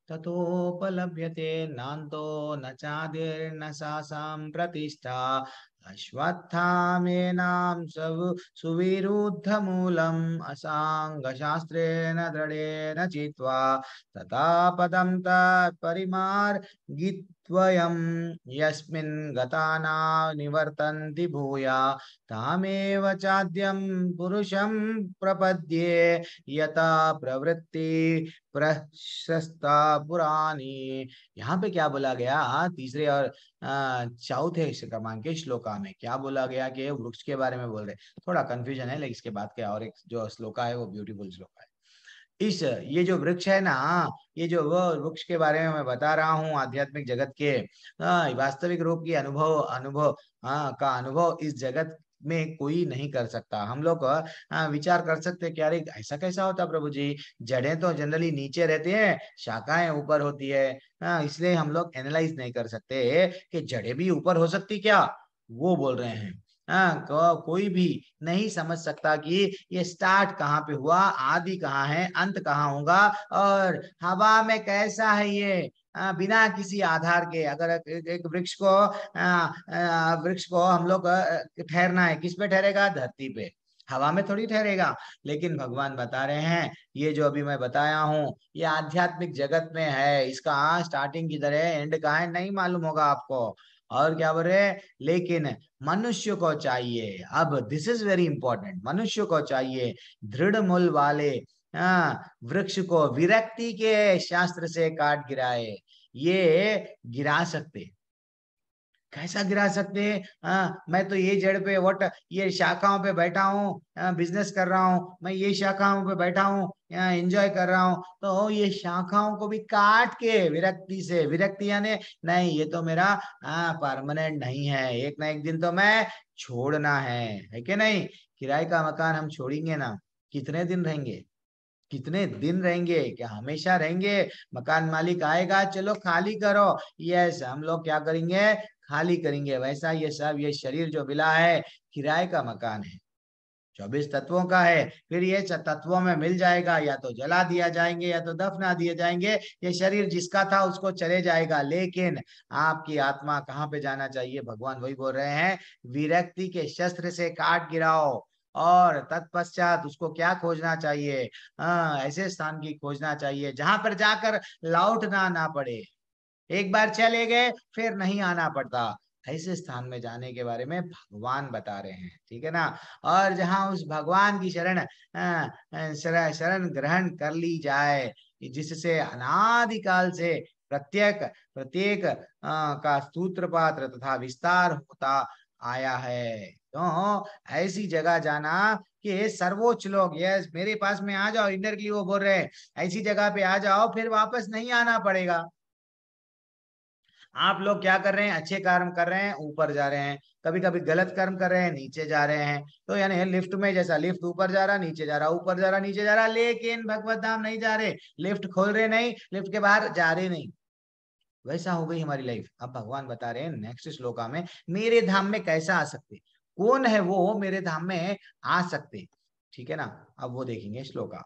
ततोपलभ्यते, नान्तो न चादिर्न सा प्रतिष्ठा, अश्वत्थामेनां सुविरुद्ध मूलम असांग शास्त्रेण दृढ़ेन चित्वा, तथा पदं तत्परिमार्गित्वयं यस्मिन् गताना निवर्तन्ति भूया, तामेव चाद्यं पुरुषं प्रपद्ये, यथा प्रवृत्ति प्रशस्ता पुराणी। यहाँ पे क्या बोला गया, तीसरे और चौथे क्रमांक के श्लोका में क्या बोला गया कि वृक्ष के बारे में बोल रहे, थोड़ा कंफ्यूजन है, लेकिन इसके बाद के और एक जो श्लोका है वो ब्यूटीफुल श्लोका है। इस ये जो वृक्ष है ना, ये जो वो वृक्ष के बारे में मैं बता रहा हूँ, आध्यात्मिक जगत के वास्तविक रूप की अनुभव अनुभव का अनुभव इस जगत में कोई नहीं कर सकता। हम लोग विचार कर सकते हैं कि अरे ऐसा कैसा होता प्रभु जी, जड़ें तो जनरली नीचे रहती हैं, शाखाएं ऊपर होती है, इसलिए हम लोग एनालाइज नहीं कर सकते कि जड़ें भी ऊपर हो सकती क्या, वो बोल रहे हैं। हाँ, कोई भी नहीं समझ सकता कि ये स्टार्ट कहाँ पे हुआ, आदि कहाँ है, अंत कहाँ होगा, और हवा में कैसा है ये, बिना किसी आधार के। अगर एक वृक्ष को हम लोग ठहरना है, किस पे ठहरेगा, धरती पे, हवा में थोड़ी ठहरेगा। लेकिन भगवान बता रहे हैं ये जो अभी मैं बताया हूँ ये आध्यात्मिक जगत में है, इसका स्टार्टिंग की तरह एंड कहाँ है नहीं मालूम होगा आपको। और क्या बोल रहे, लेकिन मनुष्य को चाहिए, अब दिस इज वेरी इंपॉर्टेंट, मनुष्य को चाहिए दृढ़ मूल वाले वृक्ष को विरक्ति के शास्त्र से काट गिराए। ये गिरा सकते, कैसा गिरा सकते हैं, मैं तो ये जड़ पे वट ये शाखाओं पे बैठा हूँ, बिजनेस कर रहा हूँ, मैं ये शाखाओं पे बैठा हूँ, यहाँ एंजॉय कर रहा हूँ, तो ये शाखाओं को भी काट के विरक्ति से, विरक्ति यानी नहीं ये तो मेरा परमानेंट नहीं है, एक ना एक दिन तो मैं छोड़ना है कि नहीं। किराए का मकान हम छोड़ेंगे ना, कितने दिन रहेंगे, कितने दिन रहेंगे, क्या हमेशा रहेंगे। मकान मालिक आएगा, चलो खाली करो, यस हम लोग क्या करेंगे, खाली करेंगे। वैसा ये सब, ये शरीर जो मिला है किराए का मकान है, 24 तत्वों का है। फिर ये तत्वों में मिल जाएगा, या तो जला दिया जाएंगे या तो दफना दिए जाएंगे। ये शरीर जिसका था उसको चले जाएगा, लेकिन आपकी आत्मा कहाँ पे जाना चाहिए, भगवान वही बोल रहे हैं, विरक्ति के शस्त्र से काट गिराओ। और तत्पश्चात उसको क्या खोजना चाहिए, ऐसे स्थान की खोजना चाहिए जहां पर जाकर लौटना ना पड़े। एक बार चले गए फिर नहीं आना पड़ता, ऐसे स्थान में जाने के बारे में भगवान बता रहे हैं, ठीक है ना। और जहां उस भगवान की शरण ग्रहण कर ली जाए, जिससे अनादिकाल से प्रत्येक प्रत्येक का सूत्र पात्र तथा विस्तार होता आया है, तो ऐसी जगह जाना कि सर्वोच्च लोग, यस मेरे पास में आ जाओ, इंडायरेक्टली वो बोल रहे हैं ऐसी जगह पे आ जाओ फिर वापस नहीं आना पड़ेगा। आप लोग क्या कर रहे हैं, अच्छे कर्म कर रहे हैं ऊपर जा रहे हैं, कभी कभी गलत कर्म कर रहे हैं नीचे जा रहे हैं। तो यानी लिफ्ट में जैसा, लिफ्ट ऊपर जा रहा नीचे जा रहा, ऊपर जा रहा नीचे जा रहा, लेकिन भगवत धाम नहीं जा रहे, लिफ्ट खोल रहे नहीं, लिफ्ट के बाहर जा रहे नहीं। वैसा हो गई हमारी लाइफ। अब भगवान बता रहे हैं नेक्स्ट श्लोका में, मेरे धाम में कैसा आ सकते, कौन है वो मेरे धाम में आ सकते, ठीक है ना। अब वो देखेंगे श्लोका।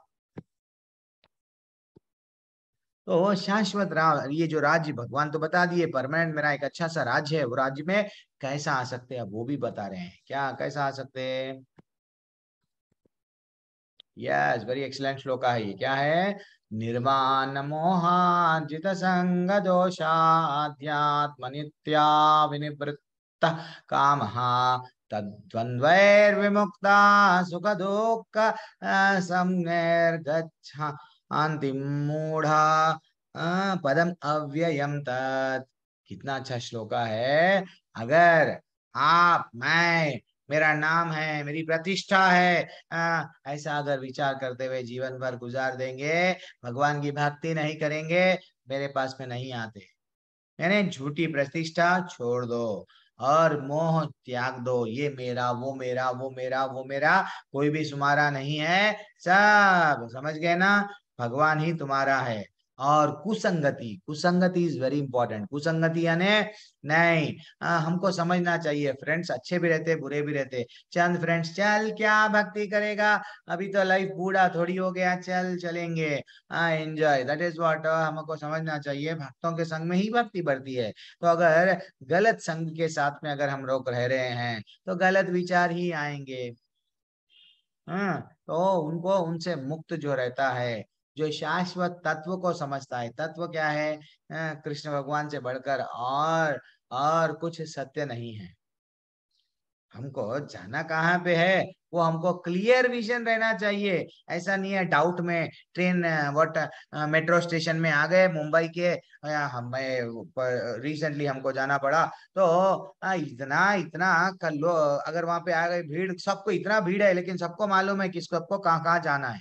तो शाश्वत ये जो राज्य भगवान तो बता दिए, परमानेंट मेरा एक अच्छा सा राज्य है, वो राज्य में कैसा आ सकते हैं वो भी बता रहे हैं, क्या कैसा आ सकते हैं। यस वेरी एक्सीलेंट श्लोका है ये, क्या है, निर्वाण मोहाजित संग दोषाध्यात्म नित्या विनिवृत्त काम तद्वन्द्वैर्विमुक्ता सुख दुःख संगच्छन्ति मूढ़ा पदम अव्ययम तत्। कितना अच्छा श्लोका है। अगर आप, मैं, मेरा नाम है, मेरी प्रतिष्ठा है, ऐसा अगर विचार करते हुए जीवन भर गुजार देंगे, भगवान की भक्ति नहीं करेंगे, मेरे पास में नहीं आते। यानी झूठी प्रतिष्ठा छोड़ दो और मोह त्याग दो, ये मेरा वो मेरा वो मेरा वो मेरा कोई भी तुम्हारा नहीं है, सब समझ गए ना, भगवान ही तुम्हारा है। और कुसंगति, कुसंगति इज वेरी इंपॉर्टेंट। कुसंगति यानी नहीं, हमको समझना चाहिए, फ्रेंड्स अच्छे भी रहते बुरे भी रहते। चंद फ्रेंड्स, चल क्या भक्ति करेगा, अभी तो लाइफ बूढ़ा थोड़ी हो गया, चल चलेंगे, एंजॉय, दैट इज व्हाट हमको समझना चाहिए, भक्तों के संग में ही भक्ति बढ़ती है। तो अगर गलत संग के साथ में अगर हम लोग रह रहे हैं तो गलत विचार ही आएंगे। तो उनको, उनसे मुक्त जो रहता है, जो शाश्वत तत्व को समझता है, तत्व क्या है, कृष्ण भगवान से बढ़कर और कुछ सत्य नहीं है। हमको जाना कहाँ पे है, वो हमको क्लियर विजन रहना चाहिए। ऐसा नहीं है डाउट में, ट्रेन व्हाट मेट्रो स्टेशन में आ गए मुंबई के, हमें रिसेंटली हमको जाना पड़ा, तो इतना इतना कर लो, अगर वहां पे आ गए भीड़, सबको इतना भीड़ है लेकिन सबको मालूम है किसको सबको कहाँ कहाँ जाना है।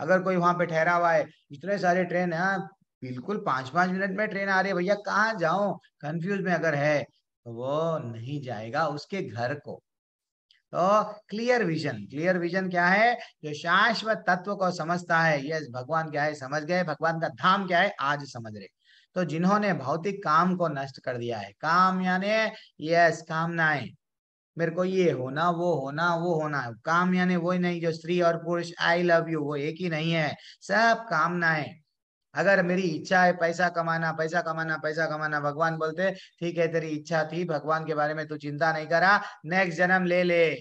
अगर कोई वहां पे ठहरा हुआ है, इतने सारे ट्रेन है, बिल्कुल 5-5 मिनट में ट्रेन आ रही है, भैया कहाँ जाऊं, कंफ्यूज में अगर है तो वो नहीं जाएगा उसके घर को। तो क्लियर विजन, क्लियर विजन क्या है, जो शाश्वत तत्व को समझता है, यस भगवान क्या है समझ गए, भगवान का धाम क्या है आज समझ रहे। तो जिन्होंने भौतिक काम को नष्ट कर दिया है, काम यानी यस कामनाएं, मेरे को ये होना वो होना वो होना, काम यानी वही नहीं जो स्त्री और पुरुष आई लव यू वो एक ही नहीं है, सब कामनाएं। अगर मेरी इच्छा है पैसा कमाना पैसा कमाना पैसा कमाना, भगवान बोलते ठीक है तेरी इच्छा थी, भगवान के बारे में तू चिंता नहीं करा, नेक्स्ट जन्म ले ले,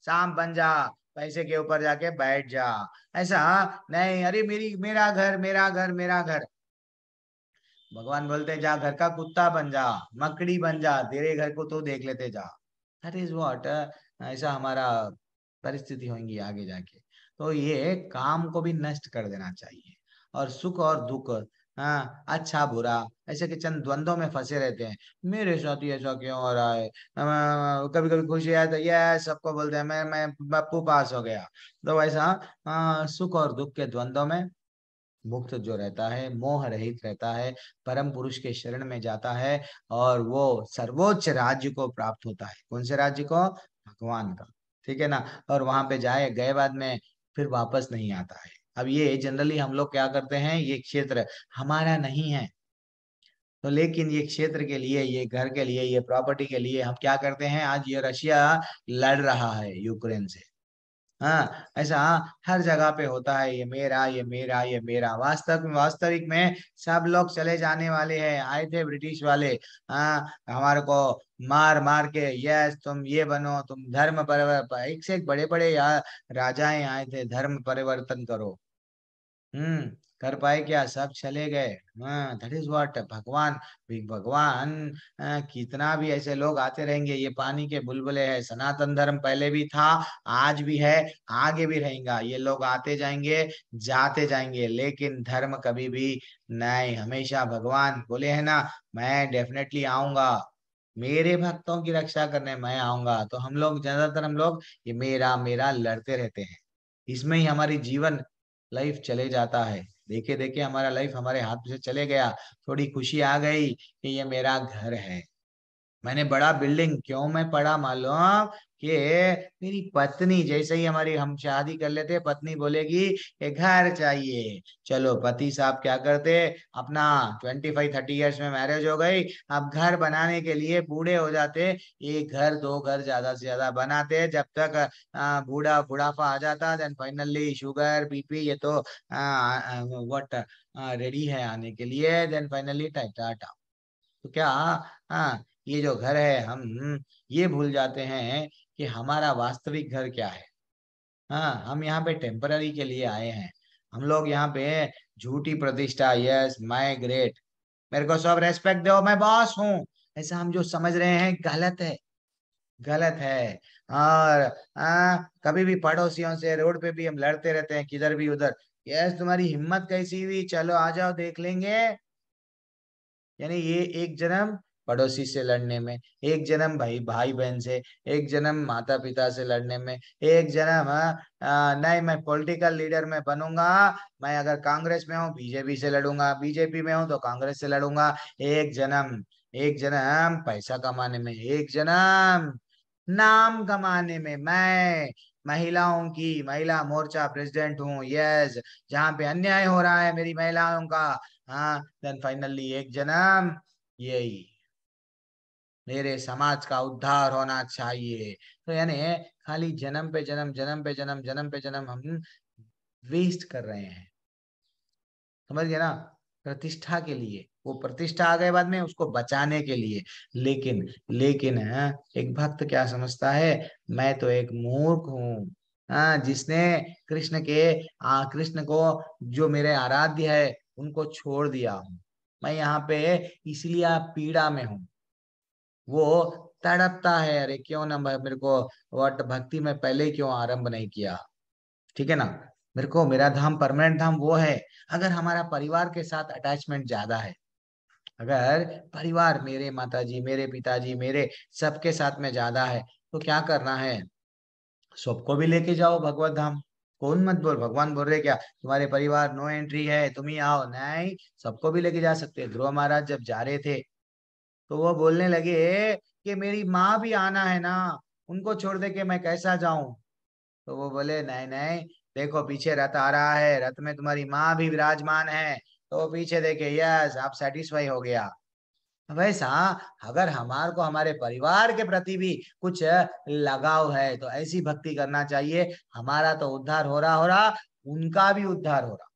सांप बन जा, पैसे के ऊपर जाके बैठ जा। ऐसा नहीं, अरे मेरी मेरा घर मेरा घर मेरा घर, भगवान बोलते जा घर का कुत्ता बन जा, मकड़ी बन जा, तेरे घर को तो देख लेते जा। दैट इज व्हाट, ऐसा हमारा परिस्थिति होंगी आगे जाके। तो ये काम को भी नष्ट कर देना चाहिए, और सुख और दुख हाँ, अच्छा बुरा, ऐसे के चंद द्वंद्वों में फंसे रहते हैं। मेरे साथ ही ऐसा क्यों हो रहा है, कभी कभी खुशी है तो ये सबको बोलते हैं मैं बप्पू पास हो गया। तो वैसा सुख और दुख के द्वंद्वों में मुक्त जो रहता है, मोह रहित रहता है, परम पुरुष के शरण में जाता है, और वो सर्वोच्च राज्य को प्राप्त होता है। कौन से राज्य को? भगवान का। ठीक है ना। और वहां पे जाए गए बाद में फिर वापस नहीं आता है। अब ये जनरली हम लोग क्या करते हैं, ये क्षेत्र हमारा नहीं है, तो लेकिन ये क्षेत्र के लिए, ये घर के लिए, ये प्रॉपर्टी के लिए हम क्या करते हैं, आज ये रशिया लड़ रहा है यूक्रेन से। हाँ, ऐसा हर जगह पे होता है, ये मेरा, ये मेरा, ये मेरा। वास्तविक में सब लोग चले जाने वाले हैं। आए थे ब्रिटिश वाले, हाँ, हमारे को मार मार के, यस तुम ये बनो, तुम धर्म परिवर्तन, एक से एक बड़े बड़े यहाँ राजाएं आए थे, धर्म परिवर्तन करो। कर पाए क्या? सब चले गए। हाँ, दैट इज व्हाट भगवान, भगवान कितना भी ऐसे लोग आते रहेंगे, ये पानी के बुलबुले हैं। सनातन धर्म पहले भी था, आज भी है, आगे भी रहेगा। ये लोग आते जाएंगे, जाते जाएंगे, लेकिन धर्म कभी भी नहीं। हमेशा भगवान बोले है ना, मैं डेफिनेटली आऊंगा, मेरे भक्तों की रक्षा करने मैं आऊंगा। तो हम लोग ज्यादातर, हम लोग ये मेरा मेरा लड़ते रहते हैं, इसमें ही हमारी जीवन लाइफ चले जाता है। देखे देखे हमारा लाइफ हमारे हाथ से चले गया। थोड़ी खुशी आ गई कि ये मेरा घर है, मैंने बड़ा बिल्डिंग क्यों में पढ़ा मालूम, कि मेरी पत्नी, जैसे ही हमारी हम शादी कर लेते, पत्नी बोलेगी कि घर चाहिए। चलो पति साहब क्या करते, अपना 25-30 ईयर्स में मैरिज हो गई, अब घर बनाने के लिए बूढ़े हो जाते, एक घर दो घर ज्यादा से ज्यादा बनाते, जब तक बुढ़ापा आ जाता, देन फाइनली शुगर बीपी ये तो व्हाट रेडी है आने के लिए, देन फाइनली टाटा। तो क्या, हाँ, ये जो घर है, हम ये भूल जाते हैं कि हमारा वास्तविक घर क्या है। हाँ, हम यहाँ पे टेम्पररी के लिए आए हैं। हम लोग यहाँ पे झूठी प्रतिष्ठा, यस मैं ग्रेट, मेरे को सब रेस्पेक्ट दो, मैं बॉस हूँ, ऐसा हम जो समझ रहे हैं, गलत है, गलत है। और कभी भी पड़ोसियों से रोड पे भी हम लड़ते रहते हैं, किधर भी उधर, यस तुम्हारी हिम्मत कैसी हुई, चलो आ जाओ देख लेंगे। यानी ये एक जन्म पड़ोसी से लड़ने में, एक जन्म भाई भाई बहन से, एक जन्म माता पिता से लड़ने में, एक जन्म नहीं मैं पॉलिटिकल लीडर में बनूंगा, मैं अगर कांग्रेस में हूँ बीजेपी से लड़ूंगा, बीजेपी में हूँ तो कांग्रेस से लड़ूंगा। एक जन्म, एक जन्म पैसा कमाने में, एक जन्म नाम कमाने में। मैं महिलाओं की महिला मोर्चा प्रेसिडेंट हूँ, यस, जहाँ पे अन्याय हो रहा है मेरी महिलाओं का, हाँ, देन फाइनली एक जन्म यही मेरे समाज का उद्धार होना चाहिए। तो यानी खाली जन्म पे जन्म, जन्म पे जन्म, जन्म पे जन्म हम वेस्ट कर रहे हैं। समझ गए ना। प्रतिष्ठा के लिए, वो प्रतिष्ठा आ गए बाद में उसको बचाने के लिए। लेकिन एक भक्त क्या समझता है, मैं तो एक मूर्ख हूँ, जिसने कृष्ण के कृष्ण को, जो मेरे आराध्य है, उनको छोड़ दिया हूँ। मैं यहाँ पे इसलिए आप पीड़ा में हूँ। वो तड़पता है, अरे क्यों ना मेरे को वट भक्ति में पहले ही क्यों आरंभ नहीं किया। ठीक है ना। मेरे को मेरा धाम, परमानेंट धाम वो है, अगर हमारा परिवार के साथ अटैचमेंट ज्यादा है, अगर परिवार, मेरे माताजी, मेरे पिताजी, मेरे सबके साथ में ज्यादा है, तो क्या करना है, सबको भी लेके जाओ भगवत धाम। कौन मत बोल, भगवान बोल रहे क्या तुम्हारे परिवार नो एंट्री है, तुम ही आओ, नहीं, सबको भी लेके जा सकते हैं। ध्रुव महाराज जब जा रहे थे, तो वो बोलने लगे कि मेरी माँ भी आना है ना, उनको छोड़ दे के मैं कैसा जाऊं। तो वो बोले नहीं नहीं, देखो पीछे रथ आ रहा है, रथ में तुम्हारी माँ भी विराजमान है, तो वो पीछे देखे, यस आप सेटिस्फाई हो गया। वैसा अगर हमारे को हमारे परिवार के प्रति भी कुछ लगाव है, तो ऐसी भक्ति करना चाहिए, हमारा तो उद्धार हो रहा, उनका भी उद्धार हो रहा।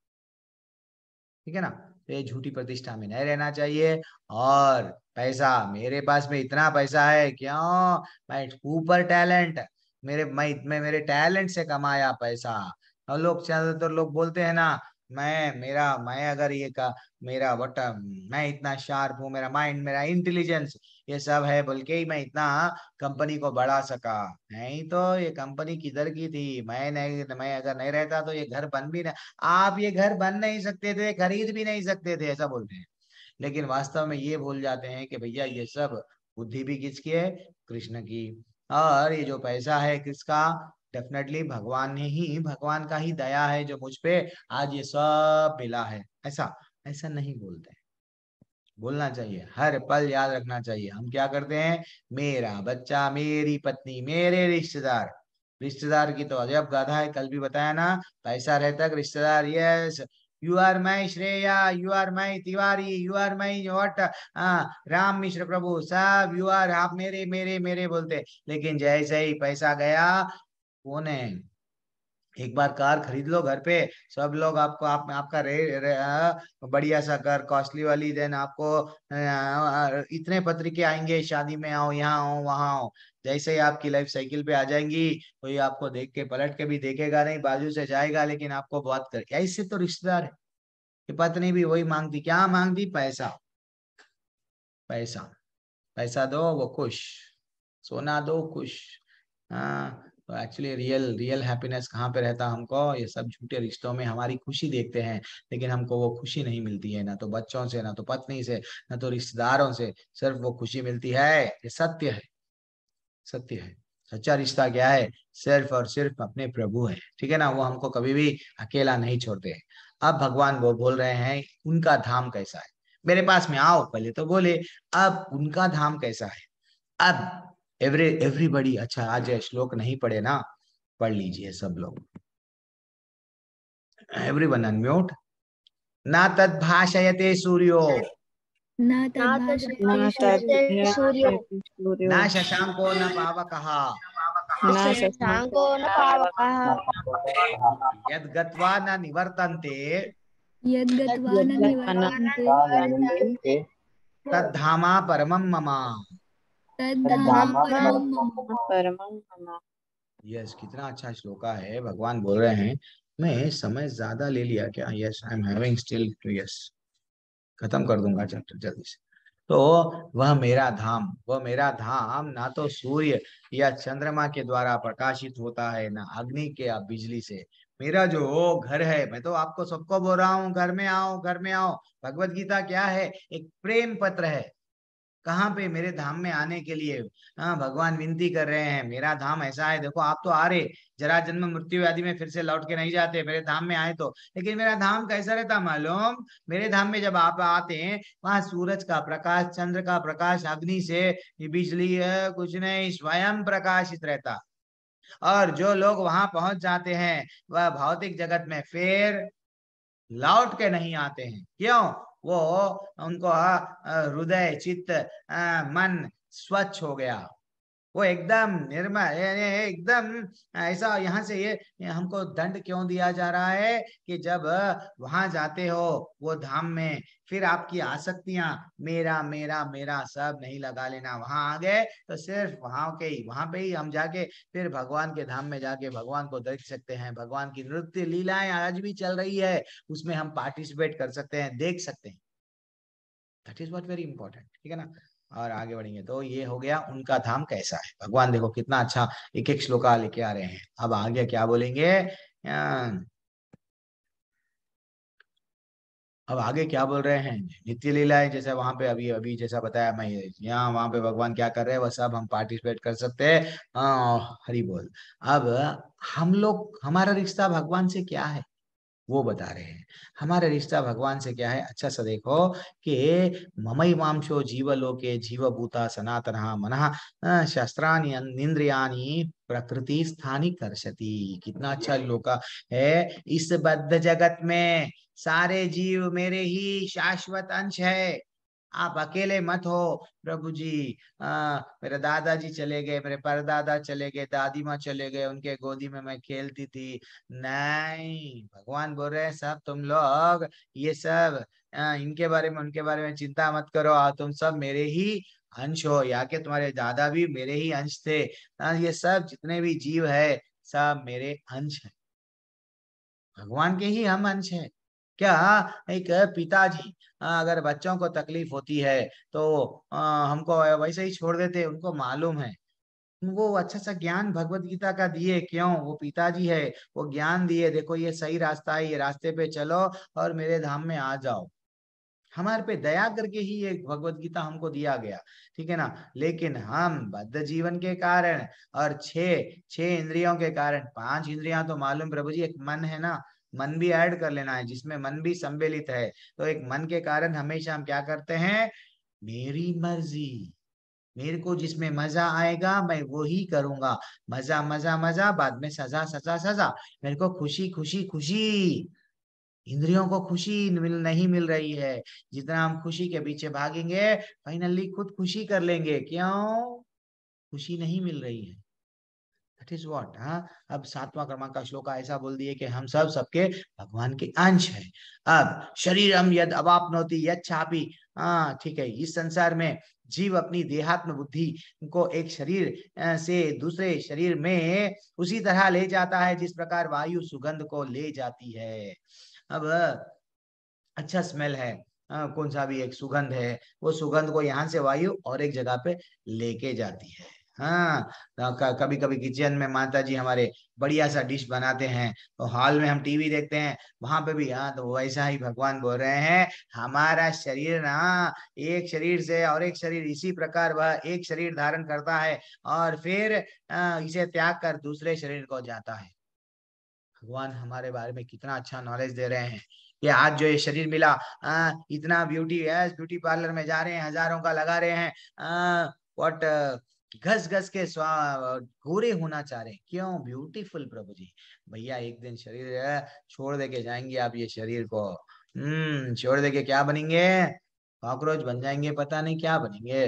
ठीक है ना। तो ये झूठी प्रतिष्ठा में नहीं रहना चाहिए। और पैसा, मेरे पास में इतना पैसा है क्यों, मैं ऊपर टैलेंट, मैं मेरे टैलेंट से कमाया पैसा। और लोग, ज्यादातर लोग बोलते हैं ना, मैं अगर ये का मेरा वट मैं इतना शार्प हूँ, मेरा माइंड, मेरा इंटेलिजेंस ये सब है बोल के ही मैं इतना कंपनी को बढ़ा सका। नहीं तो ये कंपनी किधर की थी, मैं अगर नहीं रहता तो ये घर बन भी नहीं, आप ये घर बन नहीं सकते थे, खरीद भी नहीं सकते थे, ऐसा बोलते हैं। लेकिन वास्तव में ये भूल जाते हैं कि भैया ये सब बुद्धि भी किसकी है, कृष्ण की। और ये जो पैसा है किसका, डेफिनेटली भगवान का ही दया है जो मुझ पे आज ये सब मिला है। ऐसा ऐसा नहीं बोलते, बोलना चाहिए, हर पल याद रखना चाहिए। हम क्या करते हैं, मेरा बच्चा, मेरी पत्नी, मेरे रिश्तेदार। रिश्तेदार की तो अजब गाधा है, कल भी बताया ना, पैसा रहता है रिश्तेदार, yes, you are my Shreya, you are my Tiwari, you are my वट, राम मिश्र प्रभु, सब यू आर, आप मेरे मेरे मेरे बोलते। लेकिन जैसे ही पैसा गया, कौन है, एक बार कार खरीद लो घर पे, सब लोग आपको आपका बढ़िया सा कार, कॉस्टली वाली, देन आपको इतने पत्रिके आएंगे, शादी में आओ, यहाँ आओ, वहां आओ। जैसे ही आपकी लाइफ साइकिल पे आ जाएंगी, कोई आपको देख के पलट के भी देखेगा नहीं, बाजू से जाएगा, लेकिन आपको बहुत कर, ऐसे तो रिश्तेदार है। कि पत्नी भी वही मांगती, क्या मांगती, पैसा, पैसा, पैसा दो वो खुश, सोना दो खुश। हाँ, तो एक्चुअली रियल रियल हैप्पीनेस कहाँ पे रहता हमको, ये सब झूठे रिश्तों में हमारी खुशी देखते हैं, लेकिन हमको वो खुशी नहीं मिलती है, ना तो बच्चों से, ना तो पत्नी से, ना तो रिश्तेदारों से, सिर्फ वो खुशी मिलती है, ये सत्य है, सत्य है। सच्चा रिश्ता क्या है, सिर्फ और सिर्फ अपने प्रभु है, ठीक है ना, वो हमको कभी भी अकेला नहीं छोड़ते हैं। अब भगवान वो बोल रहे हैं उनका धाम कैसा है, मेरे पास में आओ, पहले तो बोले, अब उनका धाम कैसा है। अब एवरीबडी, अच्छा आज ये श्लोक नहीं पढ़े ना, पढ़ लीजिए सब लोग, एवरीवन अनम्यूट। ना तद भाषयते सूर्यो, न न तद्भाषयते न सूर्यो सूर्यो, तद्भाषयति सूर्यो ना शशांको न पावकः, न न शशांको शशांको न पावकः, यद गत्वा न निवर्तन्ते, यद्गत्वा न यद्गत्वा न निवर्तन्ते निवर्तन्ते तद्धामा परमं मम। तद्धाम परमं मम। परमं मम। यस, कितना अच्छा श्लोका है, भगवान बोल रहे हैं। मैं समय ज्यादा ले लिया क्या, yes I am having still two, yes खत्म कर दूंगा चैप्टर जल्दी से। तो वह मेरा धाम ना तो सूर्य या चंद्रमा के द्वारा प्रकाशित होता है, ना अग्नि के या बिजली से। मेरा जो घर है, मैं तो आपको सबको बोल रहा हूँ, घर में आओ, घर में आओ। भगवत गीता क्या है, एक प्रेम पत्र है, कहाँ पे, मेरे धाम में आने के लिए। हाँ, भगवान विनती कर रहे हैं, मेरा धाम ऐसा है, देखो आप तो आ रहे, जरा जन्म मृत्यु आदि में फिर से लौट के नहीं जाते, मेरे धाम में आए तो। लेकिन मेरा धाम कैसा रहता मालूम, मेरे धाम में जब आप आते हैं, वहां सूरज का प्रकाश, चंद्र का प्रकाश, अग्नि से, ये बिजली है कुछ नहीं, स्वयं प्रकाशित रहता। और जो लोग वहां पहुंच जाते हैं, वह भौतिक जगत में फिर लौट के नहीं आते हैं। क्यों, वो उनको हृदय चित्त मन स्वच्छ हो गया, वो एकदम निर्मल, एकदम ऐसा। यहाँ से ये हमको दंड क्यों दिया जा रहा है कि जब वहां जाते हो वो धाम में, फिर आपकी आसक्तियां, मेरा मेरा मेरा सब नहीं लगा लेना। वहां आ गए तो सिर्फ वहां पे ही हम जाके फिर भगवान के धाम में जाके भगवान को देख सकते हैं। भगवान की नृत्य लीलाएं आज भी चल रही है, उसमें हम पार्टिसिपेट कर सकते हैं, देख सकते हैं। That is what very important, ठीक है ना। और आगे बढ़ेंगे तो ये हो गया उनका धाम कैसा है। भगवान देखो कितना अच्छा एक एक श्लोका लेके आ रहे हैं। अब आगे क्या बोलेंगे, अब आगे क्या बोल रहे हैं, नित्य लीला है, जैसे वहां पे अभी अभी जैसा बताया मैं, यहाँ वहां पे भगवान क्या कर रहे हैं वह सब हम पार्टिसिपेट कर सकते हैं। हरि बोल। अब हम लोग, हमारा रिश्ता भगवान से क्या है वो बता रहे हैं। हमारा रिश्ता भगवान से क्या है, अच्छा सा देखो कि ममई मांशो जीवलोके जीवभूता सनातनः मनः शस्त्राणि इंद्रियाणि प्रकृति स्थानी कर्षति। कितना अच्छा लोका है, इस बद्ध जगत में सारे जीव मेरे ही शाश्वत अंश है, आप अकेले मत हो। प्रभु जी, मेरे दादाजी चले गए, मेरे परदादा चले गए, दादी माँ चले गए, उनके गोदी में मैं खेलती थी। नहीं, भगवान बोल रहे हैं सब तुम लोग ये सब इनके बारे में उनके बारे में चिंता मत करो, तुम सब मेरे ही अंश हो, या के तुम्हारे दादा भी मेरे ही अंश थे। ये सब जितने भी जीव है सब मेरे अंश है, भगवान के ही हम अंश है। क्या एक पिताजी अगर बच्चों को तकलीफ होती है तो हमको वैसे ही छोड़ देते, उनको मालूम है, वो अच्छा सा ज्ञान भगवत गीता का दिए, क्यों, वो पिताजी है, वो ज्ञान दिए, देखो ये सही रास्ता है, ये रास्ते पे चलो और मेरे धाम में आ जाओ, हमारे पे दया करके ही ये भगवत गीता हमको दिया गया, ठीक है ना। लेकिन हम बद्ध जीवन के कारण और छह छह इंद्रियों के कारण, पांच इंद्रियां तो मालूम प्रभु जी, एक मन है ना, मन भी ऐड कर लेना है जिसमें मन भी सम्मिलित है, तो एक मन के कारण हमेशा हम क्या करते हैं, मेरी मर्जी, मेरे को जिसमें मजा आएगा मैं वो ही करूंगा, मजा मजा मजा, बाद में सजा सजा सजा, मेरे को खुशी खुशी खुशी, इंद्रियों को खुशी नहीं मिल रही है, जितना हम खुशी के पीछे भागेंगे फाइनली खुद खुशी कर लेंगे, क्यों, खुशी नहीं मिल रही है, दैट इज व्हाट। हाँ, अब 7वां क्रमांक का श्लोक ऐसा बोल दिए कि हम सब सबके भगवान के अंश हैं। अब शरीरम यद अवाप्नोति यद छापी, हाँ ठीक है, इस संसार में जीव अपनी देहात्म बुद्धि को एक शरीर से दूसरे शरीर में उसी तरह ले जाता है जिस प्रकार वायु सुगंध को ले जाती है। अब अच्छा स्मेल है, कौन सा भी एक सुगंध है, वो सुगंध को यहाँ से वायु और एक जगह पे लेके जाती है। हाँ, कभी कभी किचन में माता जी हमारे बढ़िया सा डिश बनाते हैं, तो हॉल में हम टीवी देखते हैं, वहां पे भी, हाँ, तो वैसा ही भगवान बोल रहे हैं, हमारा शरीर ना एक शरीर से और एक शरीर, इसी प्रकार वह एक शरीर धारण करता है और फिर इसे त्याग कर दूसरे शरीर को जाता है। भगवान हमारे बारे में कितना अच्छा नॉलेज दे रहे हैं, कि आज जो ये शरीर मिला, इतना ब्यूटी है, ब्यूटी पार्लर में जा रहे हैं, हजारों का लगा रहे हैं, व्हाट, घस घस के गोरे होना चाह रहे हैं, क्यों, ब्यूटीफुल प्रभु जी, भैया एक दिन शरीर छोड़ दे के जाएंगे आप ये शरीर को, छोड़ दे के क्या बनेंगे, कॉकरोच बन जाएंगे, पता नहीं क्या बनेंगे,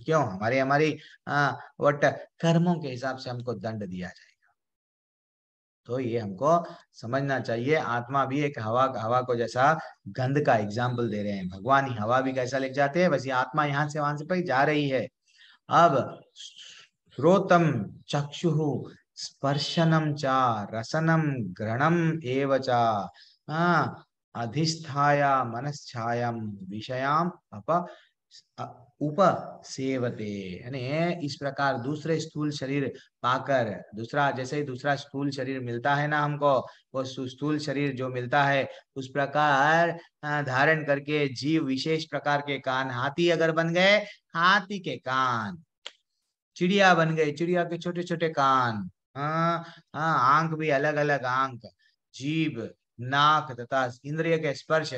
क्यों, हमारी हमारी व्हाट, कर्मों के हिसाब से हमको दंड दिया जाए। तो ये हमको समझना चाहिए, आत्मा भी एक हवा, हवा को जैसा गंध का एग्जाम्पल दे रहे हैं, भगवान ही हवा भी कैसा ले जाते हैं, वैसे आत्मा यहाँ से वहां से पर जा रही है। अब श्रोतम चक्षुः स्पर्शनम चा रसनम घ्रणम एव चा, अधिष्ठाया मनश्छायम विषयाम उप सेवते, यानी इस प्रकार दूसरे स्थूल शरीर पाकर, दूसरा जैसे ही दूसरा स्थूल शरीर मिलता है ना हमको, वो स्थूल शरीर जो मिलता है उस प्रकार धारण करके जीव विशेष प्रकार के कान, हाथी अगर बन गए, हाथी के कान, चिड़िया बन गए, चिड़िया के छोटे छोटे कान, हाँ हाँ, आंख भी अलग अलग आंख, जीभ, नाक तथा इंद्रिय के स्पर्श,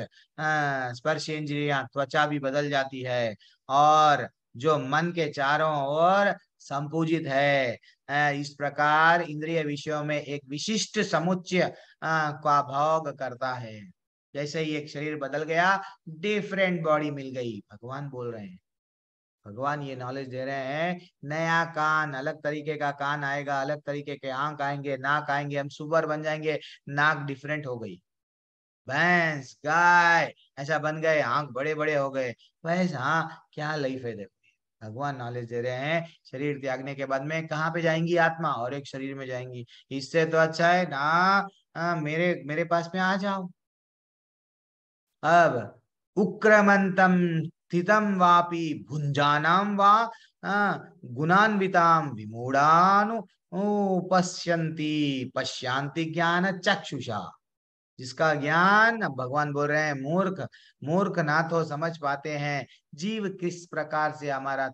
स्पर्श इंद्रियां, त्वचा भी बदल जाती है, और जो मन के चारों ओर संपूजित है, इस प्रकार इंद्रिय विषयों में एक विशिष्ट समुच्चय का भोग करता है। जैसे ही एक शरीर बदल गया, डिफरेंट बॉडी मिल गई, भगवान बोल रहे हैं, भगवान ये नॉलेज दे रहे हैं, नया कान, अलग तरीके का कान आएगा, अलग तरीके के आंख आएंगे, नाक आएंगे, हम सुअर बन जाएंगे, नाक डिफरेंट हो गई, भैंस गाय ऐसा बन गए, आंख बड़े बड़े हो गए, वैसा, हाँ, क्या लाइफ है देखो, भगवान नॉलेज दे रहे हैं, शरीर त्यागने के बाद में कहाँ पे जाएंगी आत्मा, और एक शरीर में जाएंगी, इससे तो अच्छा है ना, मेरे मेरे पास में आ जाओ। अब उक्रमंतम स्थितम वापि भुंजानाम वा गुणान्विताम विमूढ़ानु पश्यन्ति पश्यांति ज्ञान चक्षुषा, जिसका ज्ञान, अब भगवान बोल रहे हैं, मूर्ख मूर्ख ना तो समझ पाते हैं जीव किस प्रकार से हमारा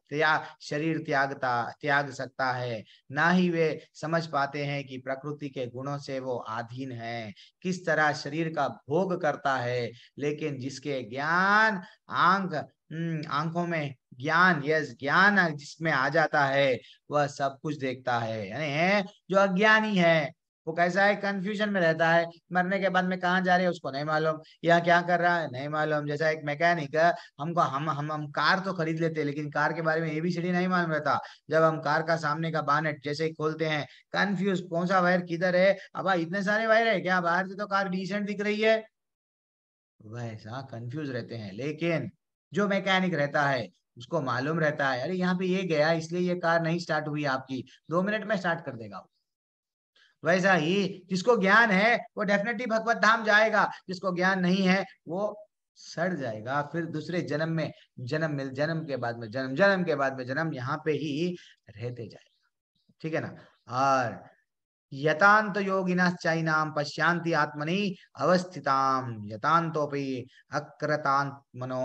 शरीर त्याग सकता है, ना ही वे समझ पाते हैं कि प्रकृति के गुणों से वो अधीन है, किस तरह शरीर का भोग करता है। लेकिन जिसके ज्ञान, आंखों में ज्ञान, यस ज्ञान जिसमें आ जाता है, वह सब कुछ देखता है, यानी जो अज्ञानी है वो कैसा है, कंफ्यूजन में रहता है, मरने के बाद में कहाँ जा रहे हैं उसको नहीं मालूम, या क्या कर रहा है नहीं मालूम। जैसा एक मैकेनिक है, हमको हम कार तो खरीद लेते हैं, लेकिन कार के बारे में एबीसीडी नहीं मालूम रहता, जब हम कार का सामने का बानेट जैसे ही खोलते हैं, कंफ्यूज, कौन सा वायर किधर है, अब इतने सारे वायर है क्या, बाहर से तो कार डिसेंट दिख रही है, वैसा कंफ्यूज रहते हैं। लेकिन जो मैकेनिक रहता है उसको मालूम रहता है, अरे यहाँ पे ये गया इसलिए ये कार नहीं स्टार्ट हुई आपकी, 2 मिनट में स्टार्ट कर देगा। वैसा ही जिसको ज्ञान है वो डेफिनेटली भगवत धाम जाएगा, जिसको ज्ञान नहीं है वो सड़ जाएगा, फिर दूसरे जन्म में जन्म के बाद में जन्म के बाद में जन्म यहाँ पे ही रहते जाएगा। ठीक है ना। और यतांत योगिनश्चैनाम पश्यांति आत्मनि अवस्थिताम यतांतोपि अकृतात्मनो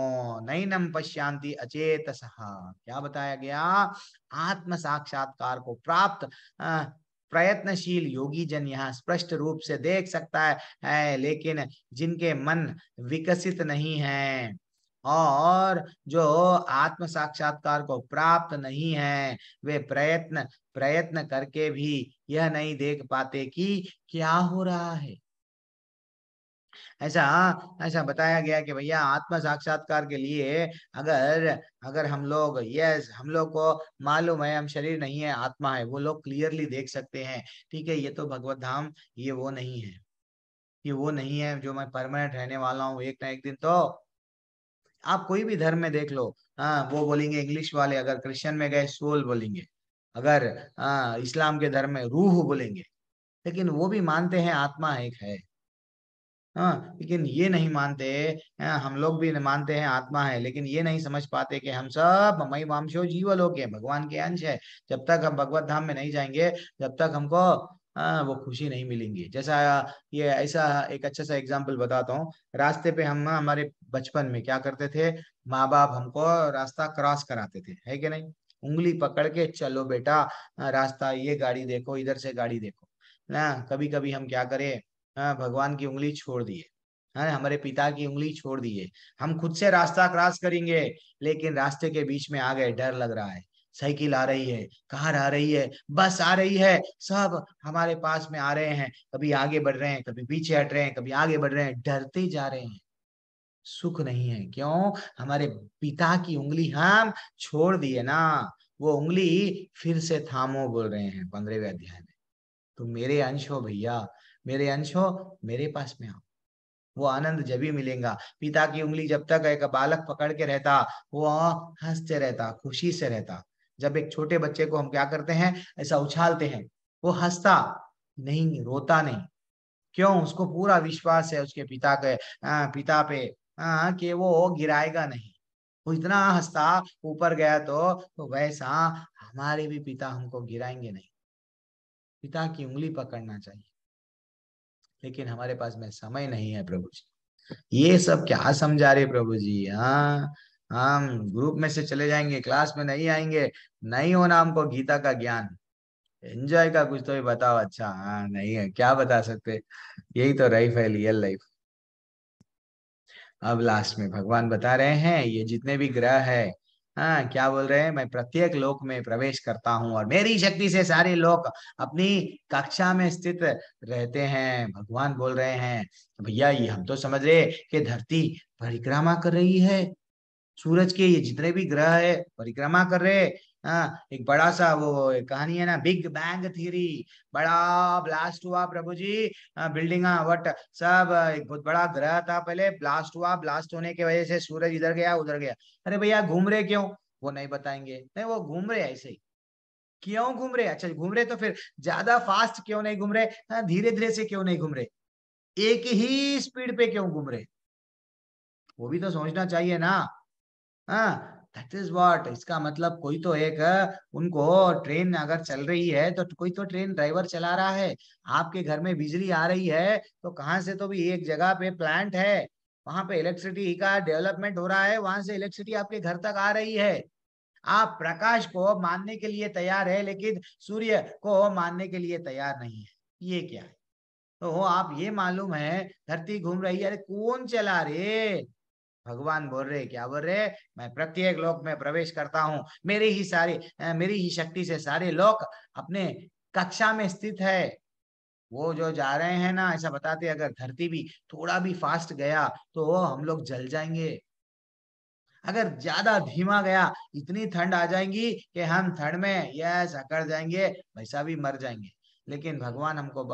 नैनम पश्यांति अचेतसः। क्या बताया गया? आत्म साक्षात्कार को प्राप्त प्रयत्नशील योगी जन यहाँ स्पष्ट रूप से देख सकता है, लेकिन जिनके मन विकसित नहीं है और जो आत्म साक्षात्कार को प्राप्त नहीं है, वे प्रयत्न करके भी यह नहीं देख पाते कि क्या हो रहा है। ऐसा ऐसा बताया गया कि भैया आत्म साक्षात्कार के लिए अगर अगर हम लोग हम लोग को मालूम है हम शरीर नहीं है आत्मा है, वो लोग क्लियरली देख सकते हैं। ठीक है, ये तो भगवत धाम, ये वो नहीं है, ये वो नहीं है जो मैं परमानेंट रहने वाला हूँ एक ना एक दिन। तो आप कोई भी धर्म में देख लो, हाँ वो बोलेंगे इंग्लिश वाले, अगर क्रिश्चियन में गए सोल बोलेंगे, अगर इस्लाम के धर्म में रूह बोलेंगे, लेकिन वो भी मानते हैं आत्मा एक है। हाँ, लेकिन ये नहीं मानते, हम लोग भी मानते हैं आत्मा है, लेकिन ये नहीं समझ पाते कि हम सब मई वांशो जीवलोक है, भगवान के अंश है। जब तक हम भगवत धाम में नहीं जाएंगे, जब तक हमको वो खुशी नहीं मिलेंगी। जैसा ये ऐसा एक अच्छा सा एग्जाम्पल बताता हूँ। रास्ते पे हम हमारे बचपन में क्या करते थे, माँ बाप हमको रास्ता क्रॉस कराते थे, है कि नहीं? उंगली पकड़ के चलो बेटा, रास्ता ये गाड़ी देखो, इधर से गाड़ी देखो ना। कभी कभी हम क्या करें, भगवान की उंगली छोड़ दिए, हमारे पिता की उंगली छोड़ दिए, हम खुद से रास्ता क्रॉस करेंगे, लेकिन रास्ते के बीच में आ गए, डर लग रहा है, साइकिल आ रही है, कार आ रही है, बस आ रही है, सब हमारे पास में आ रहे हैं, कभी आगे बढ़ रहे हैं, कभी पीछे हट रहे हैं, कभी आगे बढ़ रहे हैं, डरते जा रहे हैं। सुख नहीं है, क्यों? हमारे पिता की उंगली हम छोड़ दिए ना। वो उंगली फिर से थामो बोल रहे हैं 15वें अध्याय में। तुम मेरे अंश हो भैया, मेरे अंश हो, मेरे पास में आओ। वो आनंद जब ही मिलेगा। पिता की उंगली जब तक एक बालक पकड़ के रहता, वो हंसते रहता, खुशी से रहता। जब एक छोटे बच्चे को हम क्या करते हैं, ऐसा उछालते हैं, वो हंसता नहीं, रोता नहीं। क्यों? उसको पूरा विश्वास है उसके पिता पे, कि वो गिराएगा नहीं। वो इतना हंसता, ऊपर गया तो वैसा हमारे भी पिता हमको गिराएंगे नहीं। पिता की उंगली पकड़ना चाहिए, लेकिन हमारे पास में समय नहीं है प्रभु जी। ये सब क्या समझा रहे प्रभु जी? हाँ, हम ग्रुप में से चले जाएंगे, क्लास में नहीं आएंगे, नहीं होना हमको गीता का ज्ञान, एंजॉय का कुछ तो भी बताओ। अच्छा हाँ, नहीं है, क्या बता सकते, यही तो लाइफ है, रियल लाइफ। अब लास्ट में भगवान बता रहे हैं ये जितने भी ग्रह है, हाँ क्या बोल रहे हैं, मैं प्रत्येक लोक में प्रवेश करता हूँ और मेरी शक्ति से सारे लोग अपनी कक्षा में स्थित रहते हैं। भगवान बोल रहे हैं भैया ये हम तो समझ रहे कि धरती परिक्रमा कर रही है, सूरज के ये जितने भी ग्रह है परिक्रमा कर रहे। हाँ, एक बड़ा सा वो एक कहानी है ना, बिग बैंग थ्योरी, बड़ा ब्लास्ट हुआ प्रभु जी, बिल्डिंग वट सब, एक बहुत बड़ा ग्रह था पहले, ब्लास्ट हुआ, ब्लास्ट होने की वजह से सूरज इधर गया उधर गया। अरे भैया घूम रहे क्यों? वो नहीं बताएंगे, नहीं वो घूम रहे ऐसे ही। क्यों घूम रहे? अच्छा घूम रहे तो फिर ज्यादा फास्ट क्यों नहीं घूम रहे, धीरे धीरे से क्यों नहीं घूम रहे, एक ही स्पीड पे क्यों घूम रहे? वो भी तो सोचना चाहिए ना। हाँ, दैट इज व्हाट, इसका मतलब कोई तो एक उनको ट्रेन अगर चल रही है तो कोई तो ट्रेन ड्राइवर चला रहा है। आपके घर में बिजली आ रही है तो कहाँ से तो भी एक जगह पे प्लांट है, वहां पे इलेक्ट्रिसिटी का डेवलपमेंट हो रहा है, वहां से इलेक्ट्रिसिटी आपके घर तक आ रही है। आप प्रकाश को मानने के लिए तैयार है, लेकिन सूर्य को मानने के लिए तैयार नहीं है। ये क्या है? तो आप ये मालूम है धरती घूम रही है, अरे कौन चला रे? भगवान बोल रहे, क्या बोल रहे? मैं प्रत्येक लोक में प्रवेश करता हूँ, मेरी ही शक्ति से सारे लोग अपने कक्षा में स्थित है। वो जो जा रहे हैं ना, ऐसा बताते अगर धरती भी थोड़ा भी फास्ट गया तो हम लोग जल जाएंगे। अगर ज्यादा धीमा गया, इतनी ठंड आ जाएंगी कि हम ठंड में यस अकड़ जाएंगे, वैसा भी मर जाएंगे। लेकिन भगवान हमको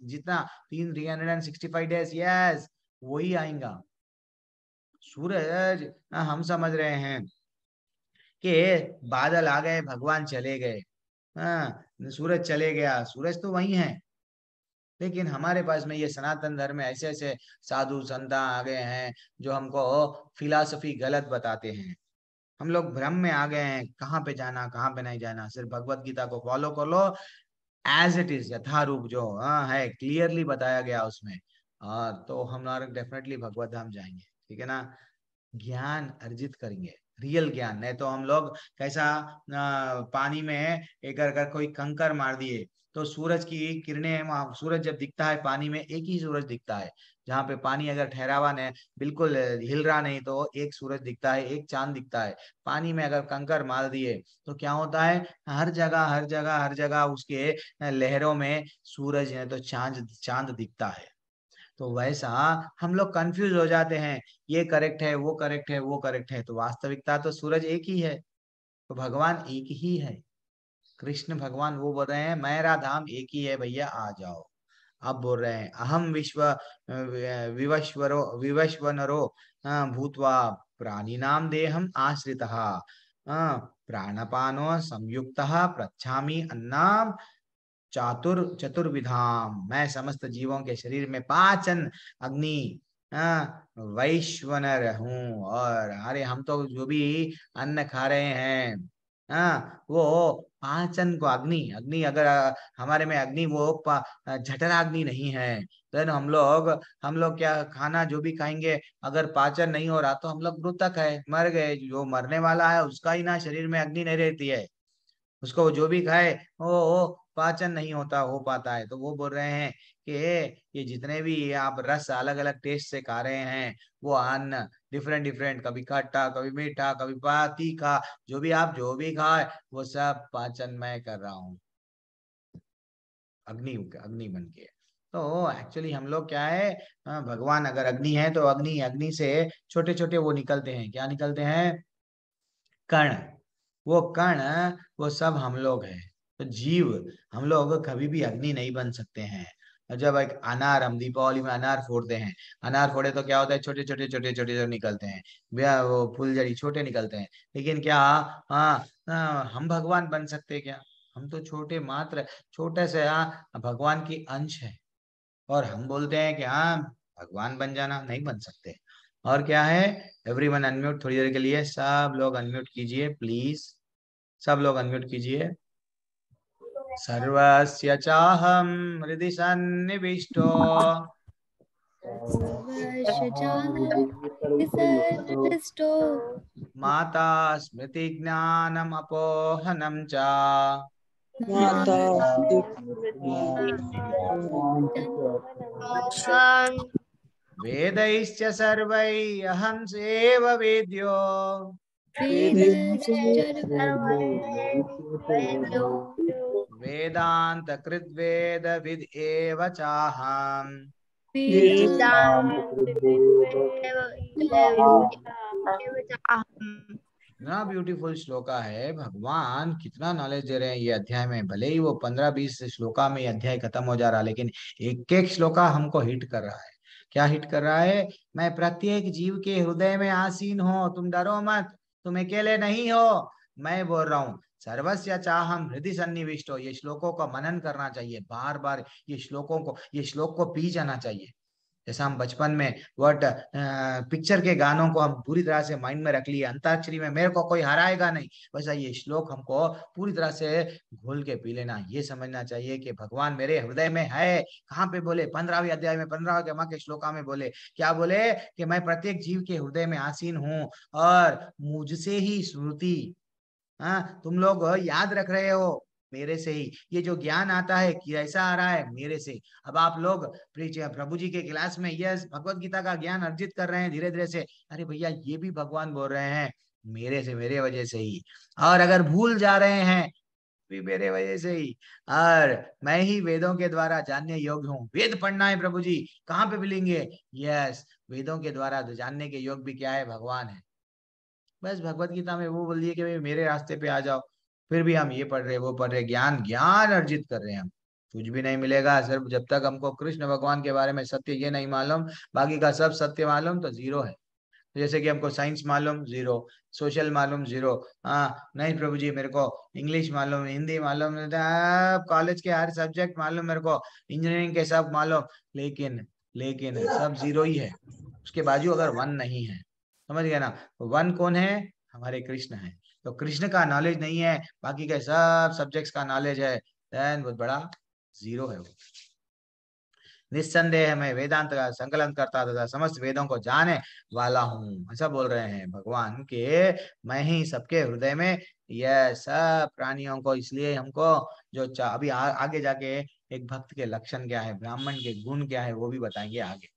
जितना 365 डेज यस वही आएगा। सूरज हम समझ रहे हैं कि बादल आ गए भगवान चले गए, हाँ सूरज चले गया, सूरज तो वही है, लेकिन हमारे पास में ये सनातन धर्म में ऐसे ऐसे साधु संत आ गए हैं जो हमको फिलॉसफी गलत बताते हैं। हम लोग भ्रम में आ गए हैं, कहाँ पे जाना कहाँ पे नहीं जाना। सिर्फ भगवत गीता को फॉलो कर लो, एज इट इज, यथारूप जो है क्लियरली बताया गया उसमें। तो हम लोग डेफिनेटली भगवत धाम जाएंगे, ठीक है ना। ज्ञान अर्जित करेंगे, रियल ज्ञान। नहीं तो हम लोग कैसा, पानी में एक अगर कोई कंकर मार दिए तो सूरज की किरणें, वहाँ सूरज जब दिखता है पानी में एक ही सूरज दिखता है। जहाँ पे पानी अगर ठहरावा नहीं, बिल्कुल हिल रहा नहीं, तो एक सूरज दिखता है, एक चांद दिखता है। पानी में अगर कंकर मार दिए तो क्या होता है, हर जगह हर जगह हर जगह उसके लहरों में सूरज है तो चांद चांद दिखता है। तो वैसा हम लोग कंफ्यूज हो जाते हैं, ये करेक्ट है वो करेक्ट है वो करेक्ट है। तो वास्तविकता तो सूरज एक ही है, तो भगवान एक ही है। कृष्ण भगवान वो बोल रहे हैं मेरा धाम एक ही है भैया, आ जाओ। अब बोल रहे हैं अहम विवश्वनरो भूत्वा प्राणिनाम देहम आश्रितः प्राणपानो संयुक्तः पृच्छामि अन्नाम चतुर्विधाम। मैं समस्त जीवों के शरीर में पाचन अग्नि वैश्वनर हूँ। और अरे हम तो जो भी अन्न खा रहे हैं, वो पाचन को अग्नि अग्नि अगर हमारे में अग्नि वो जठरा अग्नि नहीं है, तो हम लोग क्या खाना जो भी खाएंगे, अगर पाचन नहीं हो रहा तो हम लोग मृतक है, मर गए। जो मरने वाला है उसका ही ना शरीर में अग्नि नहीं रहती है, उसको जो भी खाए वो पाचन नहीं होता हो पाता है। तो वो बोल रहे हैं कि ये जितने भी आप रस अलग अलग टेस्ट से खा रहे हैं, वो अन्न डिफरेंट डिफरेंट, कभी खट्टा कभी मीठा कभी तीखा, जो भी खाए वो सब पाचन मैं कर रहा हूँ, अग्नि अग्नि बन के। तो एक्चुअली हम लोग क्या है, भगवान अगर अग्नि है तो अग्नि अग्नि से छोटे छोटे वो निकलते हैं, क्या निकलते हैं, कण। वो कण, वो सब हम लोग हैं। तो जीव, हम लोग कभी भी अग्नि नहीं बन सकते हैं। जब एक अनार, हम दीपावली में अनार फोड़ते हैं, अनार फोड़े तो क्या होता है, छोटे छोटे छोटे छोटे जो निकलते हैं, वो फुलझड़ी छोटे निकलते हैं। लेकिन क्या, हम भगवान बन सकते हैं क्या? हम तो छोटे मात्र, छोटे से भगवान की अंश है। और हम बोलते हैं कि हाँ भगवान बन जाना, नहीं बन सकते। और क्या है, एवरीवन अनम्यूट थोड़ी देर के लिए, सब लोग अनम्यूट कीजिए प्लीज, सब लोग अनम्यूट कीजिए। सर्वस्य चाहम हृदि सन्निविष्टो सर्वस्य चाहं सर्वदृष्टो माता स्मृति ज्ञानम अपोहनम च माता वेदैश्च सर्वैः अहं सेव वेद्यो वेदांत कृद्वेद विद एव चाहम्। कितना ब्यूटीफुल श्लोका है, भगवान कितना नॉलेज दे रहे हैं ये अध्याय में। भले ही वो 15-20 श्लोका में ये अध्याय खत्म हो जा रहा है, लेकिन एक एक श्लोका हमको हिट कर रहा है। क्या हिट कर रहा है, मैं प्रत्येक जीव के हृदय में आसीन हो, तुम डरो मत, तुम अकेले नहीं हो। मैं बोल रहा हूँ सर्वस्य चाहम हृदय सन्निविष्टो। ये श्लोकों का मनन करना चाहिए बार बार, ये श्लोक को पी जाना चाहिए। जैसा हम बचपन में वर्ड पिक्चर के गानों को हम पूरी तरह से माइंड में रख लिए, अंताक्षरी में मेरे को कोई हराएगा नहीं, वैसा ये श्लोक हमको पूरी तरह से घोल के पी लेना। ये समझना चाहिए कि भगवान मेरे हृदय में है। कहाँ पे बोले, 15वें अध्याय में 15वें के श्लोका में बोले, क्या बोले कि मैं प्रत्येक जीव के हृदय में आसीन हूँ और मुझसे ही स्मृति, हाँ तुम लोग याद रख रहे हो मेरे से ही, ये जो ज्ञान आता है कि ऐसा आ रहा है मेरे से। अब आप लोग प्रभु जी के क्लास में यस भगवत गीता का ज्ञान अर्जित कर रहे हैं धीरे धीरे से, अरे भैया ये भी भगवान बोल रहे हैं मेरे से, मेरे वजह से ही। और अगर भूल जा रहे हैं भी मेरे वजह से ही। और मैं ही वेदों के द्वारा जानने योग्य हूँ। वेद पढ़ना है प्रभु जी, कहाँ पे मिलेंगे? यस, वेदों के द्वारा जानने के योग भी क्या है, भगवान है। बस भगवत गीता में वो बोल दिए कि भाई मेरे रास्ते पे आ जाओ। फिर भी हम ये पढ़ रहे वो पढ़ रहे, ज्ञान ज्ञान अर्जित कर रहे हैं हम। कुछ भी नहीं मिलेगा सिर्फ जब तक हमको कृष्ण भगवान के बारे में सत्य ये नहीं मालूम, बाकी का सब सत्य मालूम तो जीरो है। जैसे कि हमको साइंस मालूम 0, सोशल मालूम 0, हाँ नहीं प्रभु जी मेरे को इंग्लिश मालूम, हिंदी मालूम, कॉलेज के हर सब्जेक्ट मालूम मेरे को, इंजीनियरिंग के सब मालूम, लेकिन लेकिन सब 0 ही है। उसके बाजू अगर 1 नहीं है, समझ गया ना? 1 कौन है? हमारे कृष्ण है। तो कृष्ण का नॉलेज नहीं है, बाकी के सब सब्जेक्ट्स का नॉलेज है, देन बहुत बड़ा 0 है वो। निस्संदेह मैं वेदांत का संकलन करता तथा समस्त वेदों को जाने वाला हूँ, ऐसा बोल रहे हैं भगवान के। मैं ही सबके हृदय में यह सब प्राणियों को, इसलिए हमको जो अभी आगे जाके एक भक्त के लक्षण क्या है, ब्राह्मण के गुण क्या है, वो भी बताएंगे आगे।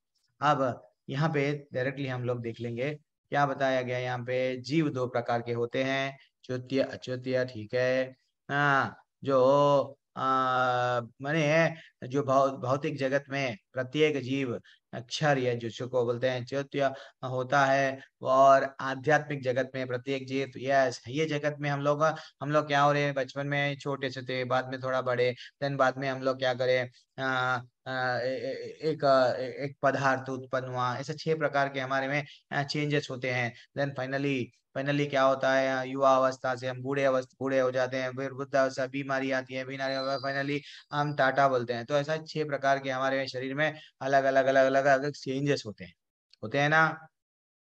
अब यहाँ पे डायरेक्टली हम लोग देख लेंगे क्या बताया गया। यहाँ पे जीव 2 प्रकार के होते हैं, च्युत्य अच्युत्य, ठीक है। हाँ, जो माने जो भौतिक जगत में प्रत्येक जीव अक्षर या जिसको बोलते हैं च्युत्य होता है, और आध्यात्मिक जगत में प्रत्येक जीव, यस ये जगत में हम लोग क्या हो रहे हैं, बचपन में छोटे से थे, बाद में थोड़ा बड़े, देन बाद में हम लोग क्या करें, एक पदार्थ उत्पन्न हुआ, ऐसे 6 प्रकार के हमारे में चेंजेस होते हैं। देन फाइनली क्या होता है, युवा अवस्था से हम बूढ़े हो जाते हैं, फिर वृद्धावस्था, बीमारी आती है, बीमारी फाइनली हम टाटा बोलते हैं। तो ऐसा 6 प्रकार के हमारे शरीर में अलग अलग अलग अलग अलग चेंजेस होते हैं ना,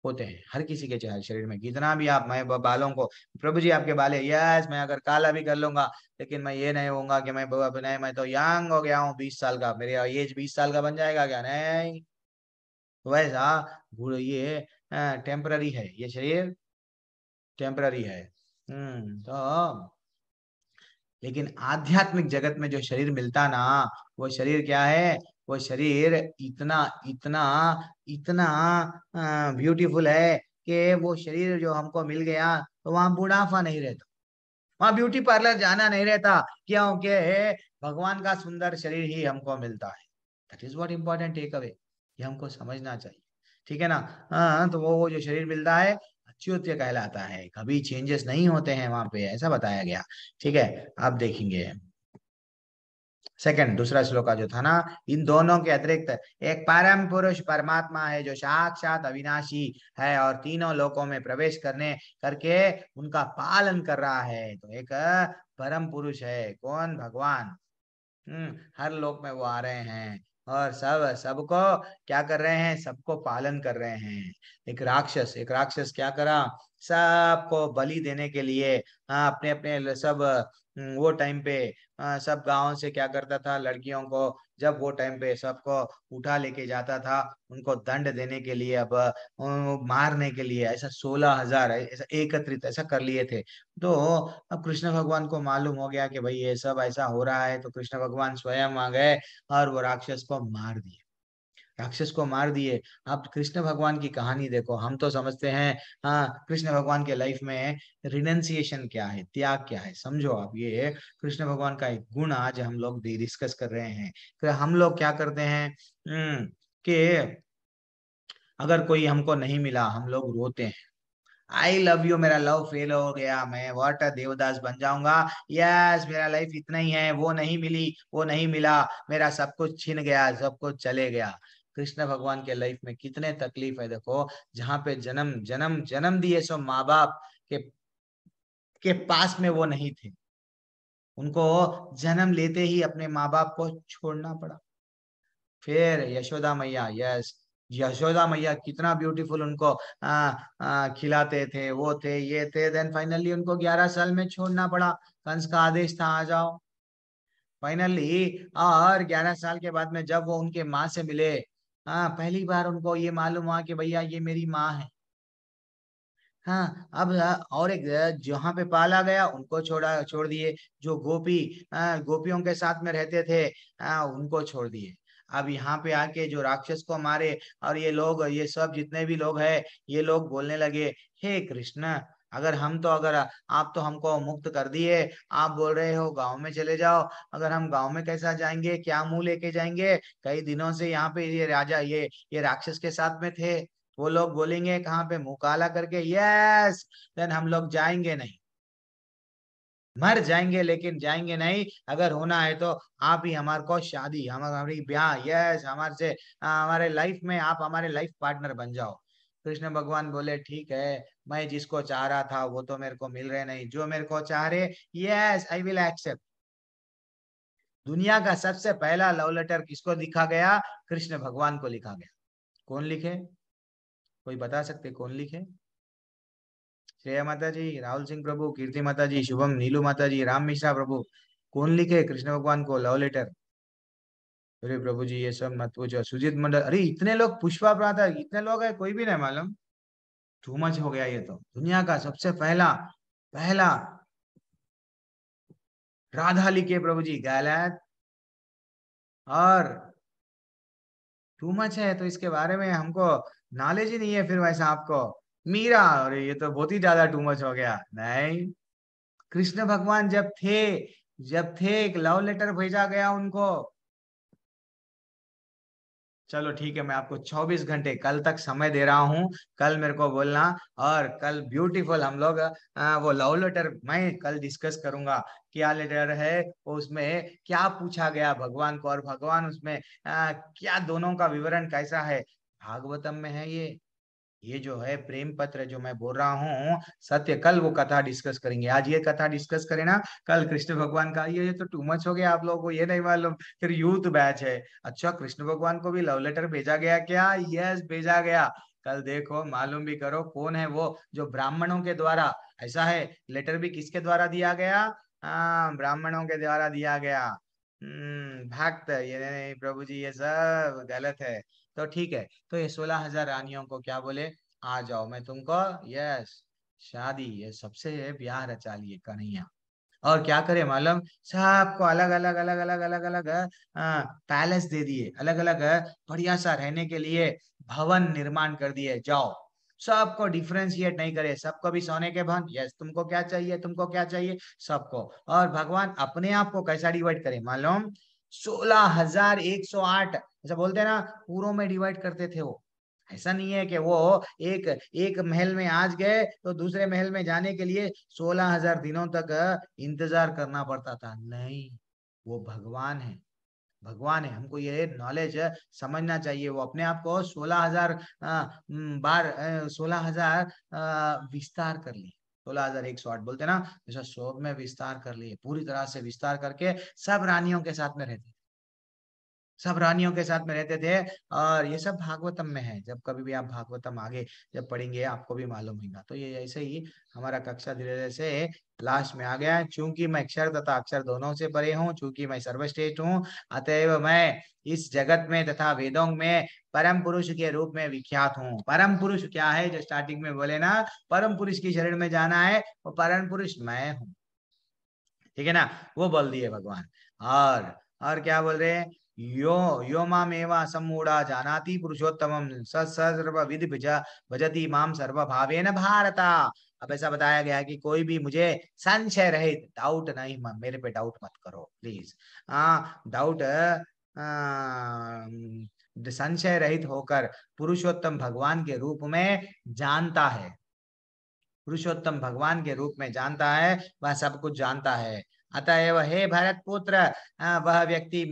होते हैं हर किसी के चाहे शरीर में। कितना भी आप, मैं बालों को, प्रभु जी आपके बाल है, यस मैं अगर काला भी कर लूंगा, लेकिन मैं ये नहीं होऊंगा कि मैं तो यंग हो गया हूँ 20 साल का, मेरे एज 20 साल का बन जाएगा क्या? नहीं, वैसा ये टेम्पररी है, ये शरीर टेम्पररी है। तो लेकिन आध्यात्मिक जगत में जो शरीर मिलता ना, वो शरीर क्या है, वो शरीर इतना इतना इतना ब्यूटीफुल है कि वो शरीर जो हमको मिल गया, तो वहां बुढ़ापा नहीं रहता, वहां ब्यूटी पार्लर जाना नहीं रहता, क्योंकि भगवान का सुंदर शरीर ही हमको मिलता है। That is what important take away, ये हमको समझना चाहिए, ठीक है ना? हाँ, तो वो जो शरीर मिलता है अच्युत्य कहलाता है, कभी चेंजेस नहीं होते हैं वहां पे, ऐसा बताया गया, ठीक है। अब देखेंगे सेकंड, दूसरा श्लोक का जो था ना, इन दोनों के अतिरिक्त एक परम पुरुष परमात्मा है जो साक्षात अविनाशी है और तीनों लोकों में प्रवेश करके उनका पालन कर रहा है। तो एक परम पुरुष है, कौन? भगवान। हर लोक में वो आ रहे हैं और सबको क्या कर रहे हैं, सबको पालन कर रहे हैं। एक राक्षस क्या करा, सबको बलि देने के लिए, अपने अपने सब वो टाइम पे सब गांव से क्या करता था, लड़कियों को जब वो टाइम पे सबको उठा लेके जाता था, उनको दंड देने के लिए, अब मारने के लिए, ऐसा 16,000 ऐसा एकत्रित ऐसा कर लिए थे। तो अब कृष्ण भगवान को मालूम हो गया कि भाई ये सब ऐसा हो रहा है, तो कृष्ण भगवान स्वयं आ गए और वो राक्षस को मार दिए। अब कृष्ण भगवान की कहानी देखो, हम तो समझते हैं हाँ कृष्ण भगवान के लाइफ में रिनंसिएशन क्या है, त्याग क्या है, समझो आप, ये कृष्ण भगवान का एक गुण आज हम लोग डिस्कस कर रहे हैं। तो हम लोग क्या करते हैं कि अगर कोई हमको नहीं मिला, हम लोग रोते हैं, आई लव यू, मेरा लव फेल हो गया, मैं व्हाट देवदास बन जाऊंगा, यस मेरा लाइफ इतना ही है, वो नहीं मिली, वो नहीं मिला, मेरा सब कुछ छिन गया, सब कुछ चले गया। कृष्ण भगवान के लाइफ में कितने तकलीफ है देखो, जहाँ पे जन्म जन्म जन्म दिए सो माँ बाप के पास में वो नहीं थे, उनको जन्म लेते ही अपने माँ बाप को छोड़ना पड़ा। फिर यशोदा मैया, यस यशोदा मैया कितना ब्यूटीफुल उनको खिलाते थे, वो थे ये थे, देन फाइनली उनको 11 साल में छोड़ना पड़ा, कंस का आदेश था आ जाओ, फाइनली। और 11 साल के बाद में जब वो उनके माँ से मिले, पहली बार उनको ये मालूम हुआ कि भैया ये मेरी माँ है। हाँ, अब और एक जहाँ पे पाला गया उनको छोड़ दिए, जो गोपियों के साथ में रहते थे उनको छोड़ दिए। अब यहाँ पे आके जो राक्षस को मारे, और ये लोग, ये सब जितने भी लोग हैं, ये लोग बोलने लगे, हे कृष्ण, अगर आप तो हमको मुक्त कर दिए, आप बोल रहे हो गांव में चले जाओ, अगर हम गांव में कैसा जाएंगे, क्या मुंह लेके जाएंगे, कई दिनों से यहाँ पे ये राजा ये राक्षस के साथ में थे, वो लोग बोलेंगे कहाँ पे मुंह काला करके, यस देन हम लोग जाएंगे नहीं, मर जाएंगे लेकिन जाएंगे नहीं। अगर होना है तो आप ही हमारे को शादी, हमारी ब्याह, यस हमारे से हमारे लाइफ में आप हमारे लाइफ पार्टनर बन जाओ। कृष्ण भगवान बोले ठीक है, मैं जिसको चाह रहा था वो तो मेरे को मिल रहे नहीं, जो मेरे को चाह रहे, यस आई विल एक्सेप्ट। दुनिया का सबसे पहला लव लेटर किसको लिखा गया? कृष्ण भगवान को लिखा गया। कौन लिखे? कोई बता सकते कौन लिखे? श्रेया माता जी, राहुल सिंह प्रभु, कीर्ति माता जी, शुभम, नीलू माता जी, राम मिश्रा प्रभु, कौन लिखे कृष्ण भगवान को लव लेटर? अरे प्रभु जी ये सब मत पूछो। सुजीत मंडल, अरे इतने लोग, पुष्पा प्राता, इतने लोग है, कोई भी नहीं मालूम। टू मच हो गया ये तो। दुनिया का सबसे पहला पहला राधा लिखे प्रभु जी गलत। और टू मच है तो इसके बारे में हमको नॉलेज ही नहीं है फिर वैसा आपको। मीरा, अरे ये तो बहुत ही ज्यादा टू मच हो गया। नहीं, कृष्ण भगवान जब थे एक लव लेटर भेजा गया उनको। चलो ठीक है, मैं आपको 24 घंटे कल तक समय दे रहा हूँ। कल मेरे को बोलना, और कल ब्यूटीफुल हम लोग वो लव लेटर मैं कल डिस्कस करूंगा। क्या लेटर है वो, उसमें क्या पूछा गया भगवान को, और भगवान उसमें क्या दोनों का विवरण कैसा है। भागवतम में है ये जो है प्रेम पत्र जो मैं बोल रहा हूँ सत्य। कल वो कथा डिस्कस करेंगे, आज ये कथा डिस्कस करें ना, कल कृष्ण भगवान का। ये तो टू मच हो गया आप लोगों को, ये नहीं मालूम। फिर यूथ बैच है। अच्छा, कृष्ण भगवान को भी लव लेटर भेजा गया क्या? यस भेजा गया। कल देखो, मालूम भी करो कौन है वो, जो ब्राह्मणों के द्वारा। ऐसा है, लेटर भी किसके द्वारा दिया गया? ब्राह्मणों के द्वारा दिया गया। भक्त, ये नहीं प्रभु जी, ये सब गलत है। तो ठीक है, तो ये 16,000 रानियों को क्या बोले? आ जाओ, मैं तुमको, यस, शादी, ये सबसे ब्याह रचा लिए कन्हैया। और क्या करे मालूम? सबको अलग अलग अलग अलग अलग अलग पैलेस दे दिए, अलग अलग बढ़िया सा रहने के लिए भवन निर्माण कर दिए। जाओ, सबको डिफ्रेंशिएट नहीं करे, सबको भी सोने के भवन, यस, तुमको क्या चाहिए, तुमको क्या चाहिए, सबको। और भगवान अपने आप को कैसा डिवाइड करे मालूम? 16,108, ऐसा बोलते हैं ना, पूरों में डिवाइड करते थे वो। ऐसा नहीं है कि वो एक एक महल में आज गए तो दूसरे महल में जाने के लिए 16,000 दिनों तक इंतजार करना पड़ता था। नहीं, वो भगवान है, भगवान है। हमको ये नॉलेज समझना चाहिए। वो अपने आप को 16,000 बार 16,000 विस्तार कर लिए। 16,108 बोलते ना, जैसा सौ में विस्तार कर लिए, पूरी तरह से विस्तार करके सब रानियों के साथ में रहते, सब रानियों के साथ में रहते थे। और ये सब भागवतम में है। जब कभी भी आप भागवतम आगे जब पढ़ेंगे आपको भी मालूम होगा। तो ये ऐसे ही हमारा कक्षा धीरे धीरे से लास्ट में आ गया है। चूंकि मैं अक्षर तथा अक्षर दोनों से परे हूँ, चूंकि मैं सर्वश्रेष्ठ हूँ, अतएव मैं इस जगत में तथा वेदों में परम पुरुष के रूप में विख्यात हूँ। परम पुरुष क्या है? जो स्टार्टिंग में बोले ना, परम पुरुष की शरण में जाना है, वो परम पुरुष मैं हूँ। ठीक है ना, वो बोल दिए भगवान। और क्या बोल रहे हैं? यो मामेवा सम्मूढ़ा जानाति पुरुषोत्तमम सर्व विधि भजति माम सर्व भावेन भारता। अब ऐसा बताया गया है कि कोई भी मुझे संशय रहित, डाउट नहीं, मेरे पे डाउट मत करो प्लीज। डाउट संशय रहित होकर पुरुषोत्तम भगवान के रूप में जानता है, पुरुषोत्तम भगवान के रूप में जानता है, वह सब कुछ जानता है। अतएव हे भरत पुत्र, वह व्यक्ति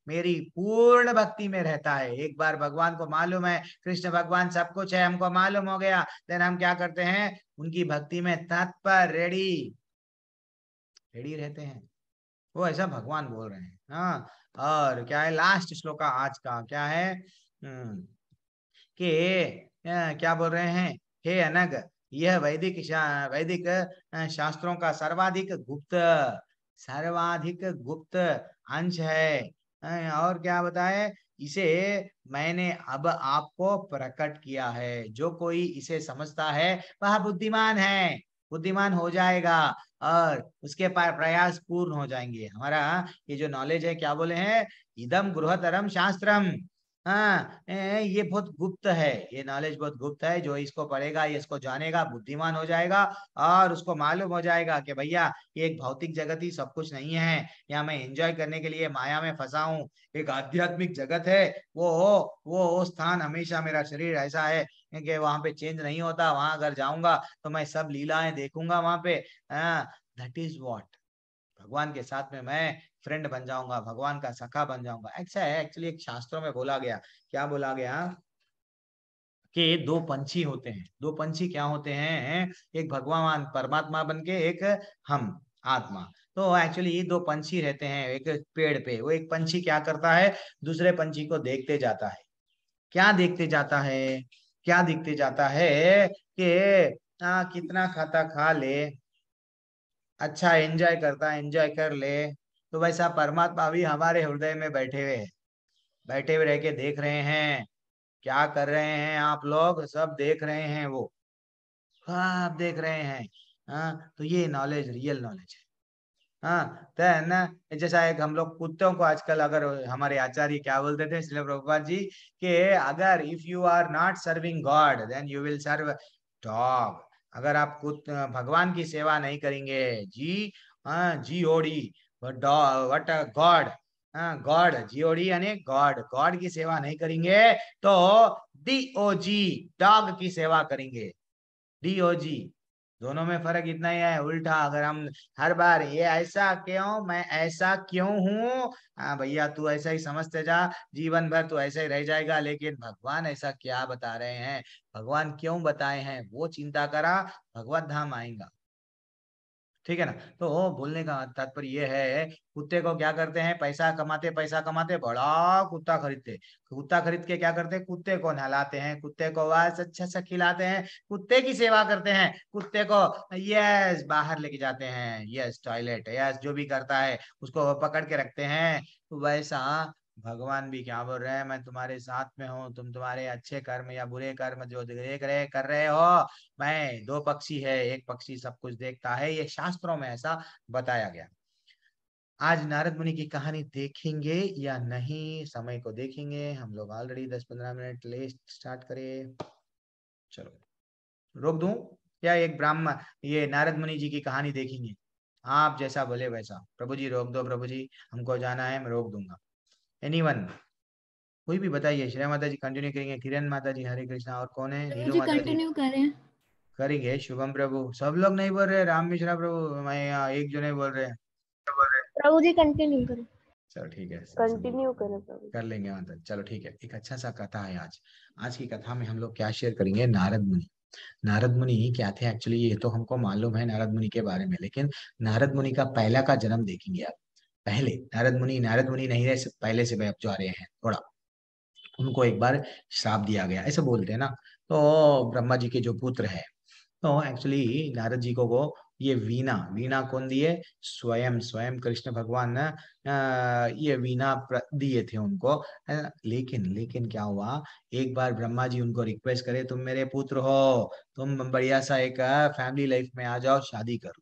मेरी पूर्ण भक्ति में रहता है। एक बार भगवान को मालूम है कृष्ण भगवान सब कुछ है, हमको मालूम हो गया, देन हम क्या करते हैं? उनकी भक्ति में तत्पर, रेडी रेडी रहते हैं। वो ऐसा भगवान बोल रहे हैं। हाँ, और क्या है लास्ट श्लोक आज का? क्या है कि क्या बोल रहे हैं? हे अनग, यह वैदिक शास्त्रों का सर्वाधिक गुप्त अंश है। और क्या बताए? इसे मैंने अब आपको प्रकट किया है। जो कोई इसे समझता है वह बुद्धिमान है, बुद्धिमान हो जाएगा, और उसके प्रयास पूर्ण हो जाएंगे। हमारा ये जो नॉलेज है, क्या बोले हैं? इदम गृहतरम शास्त्रम। हाँ, ये बहुत गुप्त है, ये नॉलेज बहुत गुप्त है। जो इसको पढ़ेगा, ये इसको जानेगा, बुद्धिमान हो जाएगा, और उसको मालूम हो जाएगा कि भैया ये एक भौतिक जगत ही सब कुछ नहीं है, या मैं एंजॉय करने के लिए माया में फंसा हूँ। एक आध्यात्मिक जगत है, वो स्थान हमेशा, मेरा शरीर ऐसा है कि वहां पे चेंज नहीं होता। वहां अगर जाऊंगा तो मैं सब लीलाएं देखूंगा वहां पे। दैट इज व्हाट, भगवान के साथ में मैं फ्रेंड बन जाऊंगा, भगवान का सखा बन जाऊंगा। ऐसा है एक्चुअली, एक शास्त्रों में बोला गया। क्या बोला गया? कि दो पंछी होते हैं। दो पंछी क्या होते हैं? एक भगवान परमात्मा बन के एक हम आत्मा। तो एक्चुअली दो पंछी रहते हैं एक पेड़ पे। वो एक पंछी क्या करता है? दूसरे पंछी को देखते जाता है। क्या देखते जाता है? क्या देखते जाता है कि कितना खाता खा ले, अच्छा एंजॉय करता एंजॉय कर ले। तो वैसा परमात्मा भी हमारे हृदय में बैठे हुए हैं, बैठे हुए रह के देख रहे हैं क्या कर रहे हैं आप लोग, सब देख रहे हैं वो। हाँ आप देख रहे हैं। हाँ तो ये नॉलेज रियल नॉलेज है। हाँ तो है ना। जैसा एक हम लोग कुत्तों को आजकल, अगर हमारे आचार्य क्या बोलते थे श्रील प्रभुपाद जी, कि अगर if you are not serving God then you will serve dog. अगर आप भगवान की सेवा नहीं करेंगे, जी हाँ जीओडी, वट गॉड, हाँ गॉड जीओडी यानी गॉड, गॉड की सेवा नहीं करेंगे तो डीओजी डॉग की सेवा करेंगे। डीओजी, दोनों में फर्क इतना ही है। उल्टा अगर हम हर बार ये ऐसा क्यों, मैं ऐसा क्यों हूँ, हाँ भैया तू ऐसा ही समझते जा, जीवन भर तू ऐसा ही रह जाएगा। लेकिन भगवान ऐसा क्या बता रहे हैं, भगवान क्यों बताए हैं, वो चिंता करा, भगवत धाम आएगा। ठीक है ना। तो बोलने का तात्पर्य ये है, कुत्ते को क्या करते हैं, पैसा कमाते बड़ा कुत्ता खरीदते। कुत्ता खरीद के क्या करते हैं, कुत्ते को नहलाते हैं, कुत्ते को बस अच्छा सा खिलाते हैं, कुत्ते की सेवा करते हैं, कुत्ते को यस बाहर लेके जाते हैं, यस टॉयलेट, यस जो भी करता है उसको पकड़ के रखते हैं। तो वैसा भगवान भी क्या बोल रहे हैं, मैं तुम्हारे साथ में हूँ, तुम तुम्हारे अच्छे कर्म या बुरे कर्म जो देख रहे कर रहे हो, मैं दो पक्षी है, एक पक्षी सब कुछ देखता है, ये शास्त्रों में ऐसा बताया गया। आज नारद मुनि की कहानी देखेंगे या नहीं, समय को देखेंगे। हम लोग ऑलरेडी 10-15 मिनट ले स्टार्ट करें। चलो रोक दूं या एक ब्राह्मण ये नारद मुनि जी की कहानी देखेंगे? आप जैसा बोले वैसा। प्रभु जी रोक दो, प्रभु जी हमको जाना है, मैं रोक दूंगा। एनीवन, कोई भी बताइए। श्रेया माता जी कंटिन्यू करेंगे, किरण माता जी हरे कृष्णा, और कौन है? प्रभु नीलू जी माता जी कंटिन्यू करें। करेंगे। शुभम प्रभु, सब लोग नहीं बोल रहे, राम मिश्रा प्रभु मैं यहाँ एक जो नहीं बोल रहे। प्रभु जी कंटिन्यू करें। चलो ठीक है, कंटिन्यू करें प्रभु। कर लेंगे मतलब। चलो ठीक है, एक अच्छा सा कथा है आज। आज की कथा में हम लोग क्या शेयर करेंगे, नारद मुनि। नारद मुनि क्या थे एक्चुअली, ये तो हमको मालूम है नारद मुनि के बारे में, लेकिन नारद मुनि का पहला का जन्म देखेंगे आप। पहले नारद मुनि नहीं रहे, पहले से अब जो आ रहे हैं थोड़ा। उनको एक बार श्राप दिया गया, ऐसे बोलते हैं ना। तो ब्रह्मा जी के जो पुत्र है, तो एक्चुअली नारद जी को ये वीणा, वीणा कौन दिए? स्वयं स्वयं कृष्ण भगवान ने ये वीणा दिए थे उनको। लेकिन लेकिन क्या हुआ, एक बार ब्रह्मा जी उनको रिक्वेस्ट करे, तुम मेरे पुत्र हो, तुम बढ़िया सा एक फैमिली लाइफ में आ जाओ, शादी करो,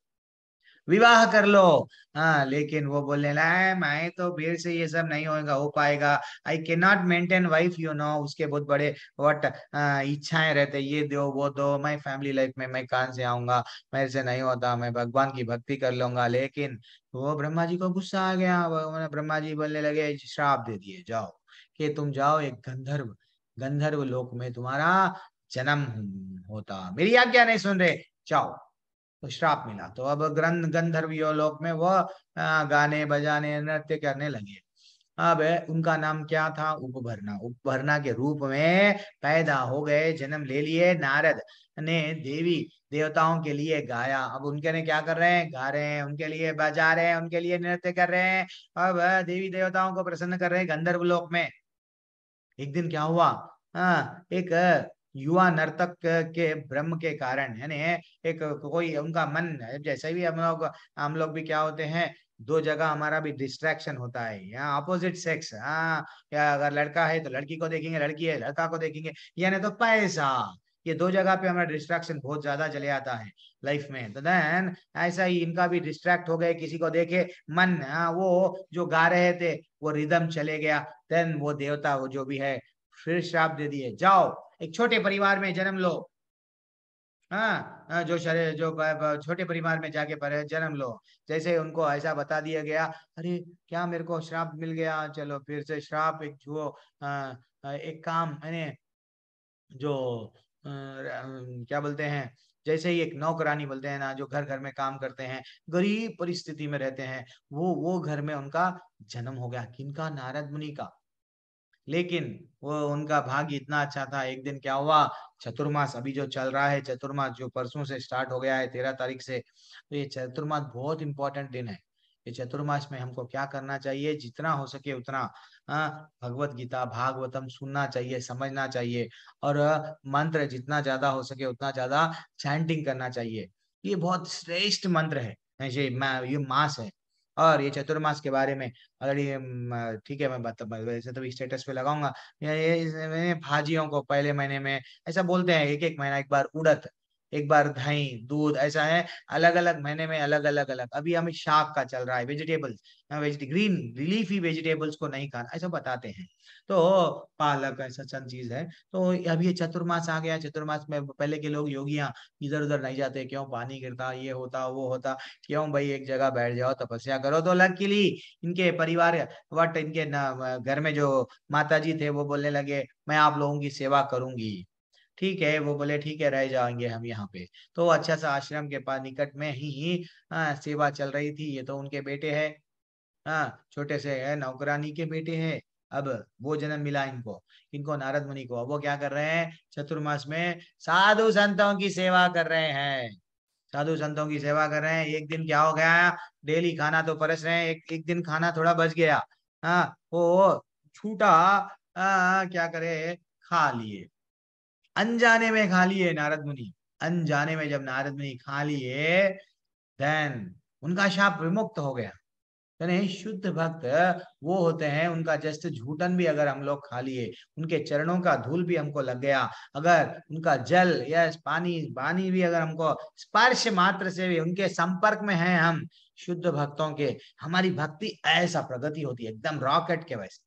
विवाह कर लो। हाँ लेकिन वो बोलने लगा, मैं तो भीड़ से ये सब नहीं होगा, हो पाएगा, I can not maintain wife you know. उसके बहुत बड़े वट इच्छाएं रहते, ये दो वो दो, मैं फैमिली लाइफ में मैं कहाँ से आऊंगा, मेरे से नहीं होता, मैं भगवान की भक्ति कर लूंगा। लेकिन वो ब्रह्मा जी को गुस्सा आ गया। ब्रह्मा जी बोलने लगे, श्राप दे दिए, जाओ कि तुम जाओ एक गंधर्व, गंधर्व लोक में तुम्हारा जन्म होता, मेरी आज्ञा नहीं सुन रहे, जाओ। तो श्राप मिला। तो अब गंधर्व लोक में वो गाने बजाने नृत्य करने लगे। अब उनका नाम क्या था? उपभरना। उपभरना के रूप में पैदा हो गए, जन्म ले लिए। नारद ने देवी देवताओं के लिए गाया। अब उनके ने क्या कर रहे हैं, गा रहे हैं, उनके लिए बजा रहे हैं, उनके लिए नृत्य कर रहे हैं। अब देवी देवताओं को प्रसन्न कर रहे हैं गंधर्व लोक में। एक दिन क्या हुआ, एक युवा नर्तक के ब्रह्म के कारण, यानी एक कोई उनका मन, जैसे भी हम लोग भी क्या होते हैं, दो जगह हमारा भी डिस्ट्रैक्शन होता है। यहाँ अपोजिट सेक्स, हाँ, या अगर लड़का है तो लड़की को देखेंगे, लड़की है लड़का को देखेंगे, यानी तो पैसा, ये दो जगह पे हमारा डिस्ट्रैक्शन बहुत ज्यादा चले आता है लाइफ में। तो देन ऐसा ही इनका भी डिस्ट्रैक्ट हो गए, किसी को देखे मन, वो जो गा रहे थे वो रिदम चले गया। देन वो देवता वो जो भी है फिर श्राप दे दिए, जाओ एक छोटे परिवार में जन्म लो। जो शरीर जो छोटे परिवार में जाके पर जन्म लो। जैसे उनको ऐसा बता दिया गया, अरे क्या मेरे को श्राप मिल गया, चलो फिर से श्राप, एक जो एक काम मैंने जो क्या बोलते हैं, जैसे ही एक नौकरानी बोलते हैं ना, जो घर घर में काम करते हैं, गरीब परिस्थिति में रहते हैं, वो घर में उनका जन्म हो गया। किनका? नारद मुनि का। लेकिन वो उनका भाग्य इतना अच्छा था। एक दिन क्या हुआ, चतुर्मास अभी जो चल रहा है, चतुर्मास जो परसों से स्टार्ट हो गया है 13 तारीख से, तो ये चतुर्मास बहुत इंपॉर्टेंट दिन है। ये चतुर्मास में हमको क्या करना चाहिए, जितना हो सके उतना भगवत गीता भागवतम सुनना चाहिए, समझना चाहिए, और मंत्र जितना ज्यादा हो सके उतना ज्यादा चैंटिंग करना चाहिए। ये बहुत श्रेष्ठ मंत्र है। ये मास है। और ये चतुर्मास के बारे में अगर ये ठीक है, मैं बता वैसे तो स्टेटस पे लगाऊंगा। ये भाजियों को पहले महीने में ऐसा बोलते हैं, एक एक महीना एक बार उड़द, एक बार दही दूध, ऐसा है। अलग अलग महीने में अलग अलग अलग। अभी हमें शाक का चल रहा है, वेजिटेबल्स, ग्रीन रिलीफी वेजिटेबल्स को नहीं खाना, ऐसा बताते हैं। तो पालक ऐसा सब चीज है। तो अब ये चतुर्मास आ गया। चतुर्मास में पहले के लोग योगियां इधर उधर नहीं जाते, क्यों, पानी गिरता, ये होता वो होता, क्यों भाई, एक जगह बैठ जाओ तपस्या करो। तो लकीली इनके परिवार वट इनके घर में जो माता जी थे वो बोलने लगे, मैं आप लोगों की सेवा करूंगी। ठीक है, वो बोले ठीक है, रह जाएंगे हम यहाँ पे। तो अच्छा सा आश्रम के पास निकट में ही सेवा चल रही थी। ये तो उनके बेटे हैं, हाँ, छोटे से है, नौकरानी के बेटे हैं। अब वो जन्म मिला इनको, इनको नारद मुनि को। अब वो क्या कर रहे हैं, चतुर्मास में साधु संतों की सेवा कर रहे हैं। साधु संतों की सेवा कर रहे हैं। एक दिन क्या हो गया, डेली खाना तो परस रहे हैं, एक दिन खाना थोड़ा बच गया। हाँ, वो छूटा, क्या करे, खा लिए, अनजाने में खा लिए नारद मुनि। अनजाने में जब नारद मुनि खा लिए, देन उनका शाप विमुक्त हो गया। यानी शुद्ध भक्त वो होते हैं, उनका जस्ट झूठन भी अगर हम लोग खा लिए, उनके चरणों का धूल भी हमको लग गया, अगर उनका जल या पानी पानी भी अगर हमको स्पर्श मात्र से भी उनके संपर्क में है हम, शुद्ध भक्तों के, हमारी भक्ति ऐसा प्रगति होती है, एकदम रॉकेट के वैसे।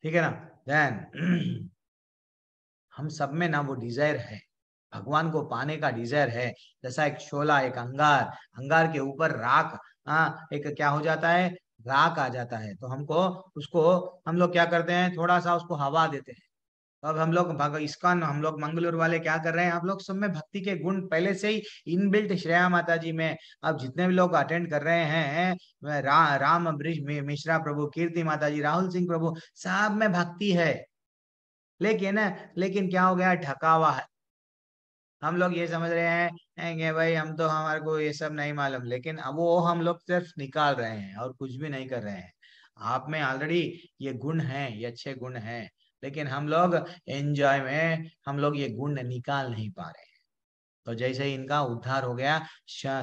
ठीक है ना। देन हम सब में ना वो डिजायर है, भगवान को पाने का डिजायर है। जैसा एक शोला, एक अंगार, अंगार के ऊपर राख, एक क्या हो जाता है, राख आ जाता है। तो हमको उसको, हम लोग क्या करते हैं, थोड़ा सा उसको हवा देते हैं। तो अब हम लोग इस्कॉन, हम लोग मंगलूर वाले क्या कर रहे हैं, आप लोग सब में भक्ति के गुण पहले से ही इनबिल्ट, श्रेया माता जी में। अब जितने भी लोग अटेंड कर रहे हैं, राम अम्बरीश मिश्रा प्रभु, कीर्ति माता जी, राहुल सिंह प्रभु, सब में भक्ति है। लेकिन लेकिन क्या हो गया, ढका हुआ है। हम लोग ये समझ रहे हैं कि भाई हम तो, हमारे को ये सब नहीं मालूम, लेकिन अब वो हम लोग सिर्फ निकाल रहे हैं और कुछ भी नहीं कर रहे हैं। आप में ऑलरेडी ये गुण है, ये अच्छे गुण हैं, लेकिन हम लोग एंजॉय में हम लोग ये गुण निकाल नहीं पा रहे हैं। तो जैसे ही इनका उद्धार हो गया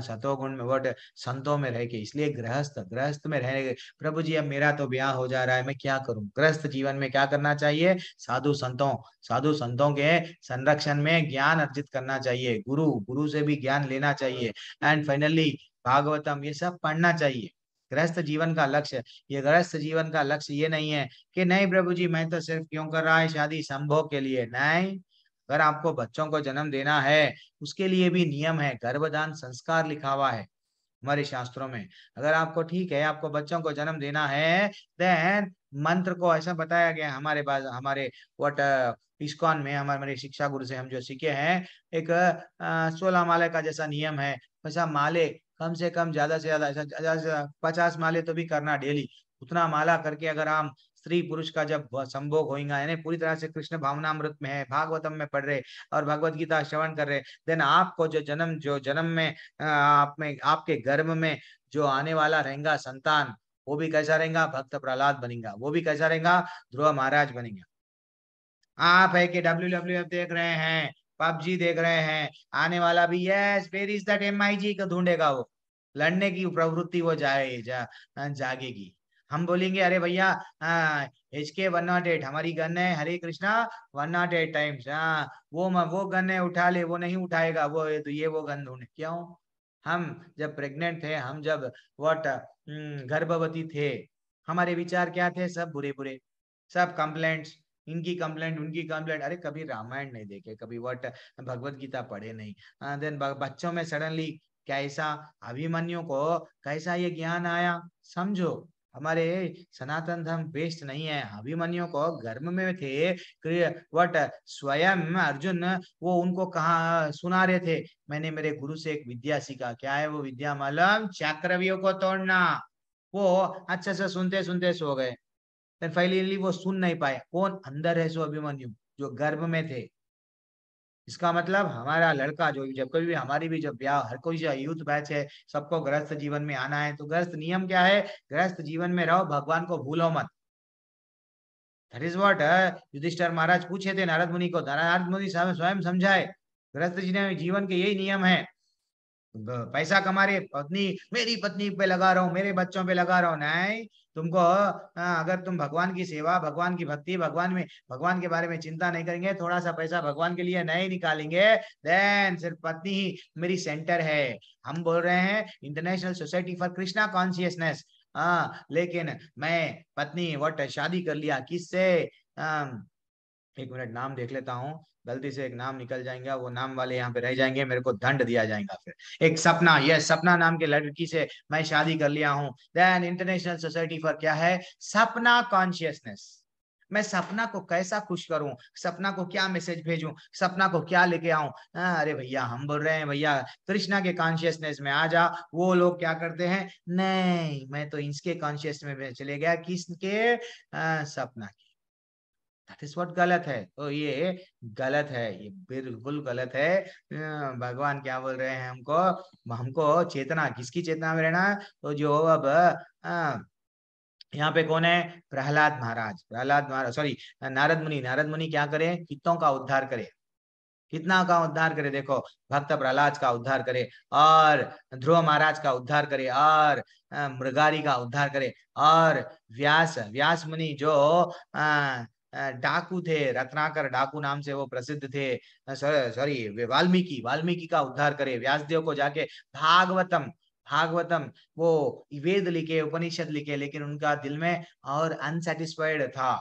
सतोगुण में, वट संतों में रह के, इसलिए गृहस्थ गृहस्थ में रहने के, प्रभु जी अब मेरा तो ब्याह हो जा रहा है, मैं क्या करूं, गृहस्थ जीवन में क्या करना चाहिए, साधु संतों के संरक्षण में ज्ञान अर्जित करना चाहिए, गुरु गुरु से भी ज्ञान लेना चाहिए, एंड फाइनली भागवतम ये सब पढ़ना चाहिए। गृहस्थ जीवन का लक्ष्य, ये गृहस्थ जीवन का लक्ष्य ये नहीं है कि नहीं प्रभु जी मैं तो सिर्फ क्यों कर रहा है शादी, संभोग के लिए नहीं। अगर आपको बच्चों को जन्म देना है, उसके लिए भी नियम है, गर्भदान संस्कार लिखा हुआ है हमारे शास्त्रों में। अगर आपको, ठीक है, आपको बच्चों को जन्म देना है, देन मंत्र को ऐसा बताया गया हमारे पास, हमारे वट इस्कॉन में, हमारे शिक्षा गुरु से हम जो सीखे हैं, एक 16 माले का जैसा नियम है, वैसा माले कम से कम, ज्यादा से ज्यादा, ऐसा 50 माले तो भी करना डेली। उतना माला करके अगर हम स्त्री पुरुष का जब संभोग होगा, यानी पूरी तरह से कृष्ण भावनामृत में है, भागवतम में पढ़ रहे और भगवत गीता श्रवण कर रहे, देन आपको जो जन्म में आप में, आपके गर्भ में जो आने वाला रहेगा संतान, वो भी कैसा रहेगा, भक्त प्रहलाद बनेगा, वो भी कैसा रहेगा, ध्रुव महाराज बनेगा। आप है कि WWF देख रहे हैं, पबजी देख रहे हैं, आने वाला भी yes where is that MIG को ढूंढेगा वो, लड़ने की प्रवृत्ति वो जागेगी। हम बोलेंगे अरे भैया HK 108 हमारी गन है, हरे कृष्णा 108 टाइम्स, वो गन है, उठा ले, वो नहीं उठाएगा, वो तो ये वो गन ढूंढे, क्यों। हम जब प्रेग्नेंट थे, हम जब वट गर्भवती थे, हमारे विचार क्या थे, सब बुरे बुरे, सब कंप्लेंट्स, इनकी कंप्लेंट उनकी कंप्लेंट, अरे कभी रामायण नहीं देखे, कभी वट भगवत गीता पढ़े नहीं। देन बच्चों में सडनली कैसा, अभिमन्यु को कैसा ये ज्ञान आया, समझो हमारे सनातन धर्म बेस्ट नहीं है। अभिमन्यु को गर्भ में थे, वट स्वयं अर्जुन वो उनको कहा सुना रहे थे, मैंने मेरे गुरु से एक विद्या सीखा, क्या है वो विद्या, मालूम, चक्रव्यूह को तोड़ना। वो अच्छे से सुनते सुनते सो गए। देन फाइनली वो सुन नहीं पाए। कौन? अंदर है सो अभिमन्यु, जो गर्भ में थे। इसका मतलब हमारा लड़का जो जब कभी भी हमारी भी जब ब्याह, हर कोई जो यूथ बैच है, सबको गृहस्थ जीवन में आना है, तो गृहस्थ नियम क्या है? गृहस्थ जीवन में रहो, भगवान को भूलो मत। दैट इज व्हाट युधिष्ठिर महाराज पूछे थे नारद मुनि को, नारद मुनि स्वयं समझाए। गृहस्थ जीवन के यही नियम है। पैसा कमा रहे, पत्नी, मेरी पत्नी पे लगा रहा हूँ, मेरे बच्चों पे लगा रहा हूँ, नहीं। तुमको अगर तुम भगवान की सेवा, भगवान की भक्ति, भगवान के बारे में चिंता नहीं करेंगे, थोड़ा सा पैसा भगवान के लिए नहीं निकालेंगे, देन सिर्फ पत्नी ही मेरी सेंटर है। हम बोल रहे हैं international society for Krishna consciousness. लेकिन मैं पत्नी व्हाट शादी कर लिया किससे? एक मिनट नाम देख लेता हूँ, गलती से एक नाम निकल जाएंगे, वो नाम वाले यहाँ पे रह जाएंगे, मेरे को दंड दिया जाएगा फिर। एक सपना, यस, सपना नाम के लड़की से मैं शादी कर लिया हूँ। देन इंटरनेशनल सोसाइटी फॉर क्या है? सपना कॉन्शियसनेस। मैं सपना को कैसा खुश करूं, सपना को क्या मैसेज भेजूं, सपना को क्या लेके आऊं? अरे भैया, हम बोल रहे हैं भैया कृष्णा के कॉन्शियसनेस में आ जा। वो लोग क्या करते हैं? नहीं, मैं तो इसके कॉन्शियस में चले गया, किसके? सपना के। दैट इज व्हाट गलत है। तो ये गलत है, ये बिल्कुल गलत है। भगवान क्या बोल रहे हैं हमको? हमको चेतना, किसकी चेतना में रहना? तो जो अब यहाँ पे कौन है? प्रहलाद महाराज, सॉरी, नारद मुनि क्या करे? कितनों का उद्धार करे, कितना का उद्धार करे? देखो, भक्त प्रहलाद का उद्धार करे, और ध्रुव महाराज का उद्धार करे, और मृगारी का उद्धार करे, और व्यास मुनि जो डाकू थे, रत्नाकर डाकू नाम से वो प्रसिद्ध थे, सॉरी वाल्मीकि का उद्धार करे। व्यासदेव को जाके भागवतम वो वेद लिखे, उपनिषद लिखे, लेकिन उनका दिल में और अनसेटिस्फाइड था।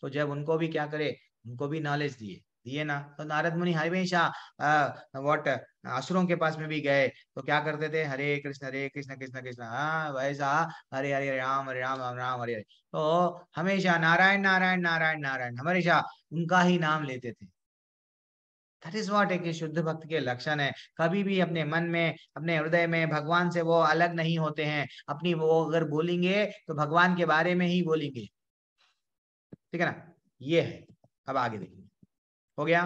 तो जब उनको भी क्या करे? उनको भी नॉलेज दिए ना। तो नारद मुनि हमेशा व्हाट असुरों के पास में भी गए तो क्या करते थे? हरे कृष्ण कृष्ण कृष्ण, वैसा हरे हरे राम राम राम हरे हरे। तो हमेशा नारायण नारायण नारायण नारायण, हमेशा उनका ही नाम लेते थे। दैट इज व्हाट एक शुद्ध भक्त के लक्षण है। कभी भी अपने मन में, अपने हृदय में भगवान से वो अलग नहीं होते हैं। अपनी वो अगर बोलेंगे तो भगवान के बारे में ही बोलेंगे, ठीक है ना? ये है। अब आगे देखिए, हो गया।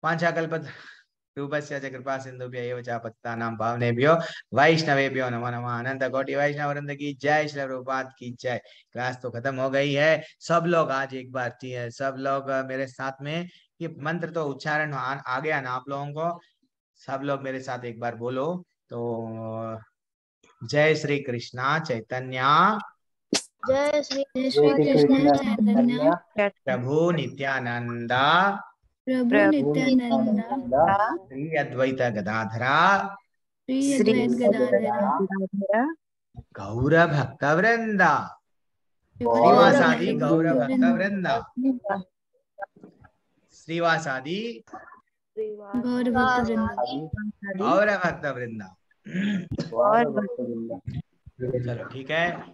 वाञ्छाकल्पत रूपस्य च कृपा सिंधुभ्य एव च पतितानां पावनेभ्यो वैष्णवेभ्यो नमो नमः। अनंत कोटि वैष्णव वृंद की जय, श्री प्रभुपाद की जय। क्लास तो खत्म हो गई है। सब लोग आज एक बार सब लोग मेरे साथ में, ये मंत्र तो उच्चारण आ गया ना आप लोगों को? सब लोग मेरे साथ एक बार बोलो तो, जय श्री कृष्णा चैतन्य जय श्री कृष्ण चैतन्य प्रभु नित्यानंदा प्रभु नित्यानंदा श्री अद्वैत गदाधरा श्री अद्वैत गदाधर गौर भक्त वृंदा, श्रीवासादि गौर भक्त वृंदा, श्रीवासादि गौर भक्त वृंदा, गौर भक्त वृंदा। चलो ठीक है,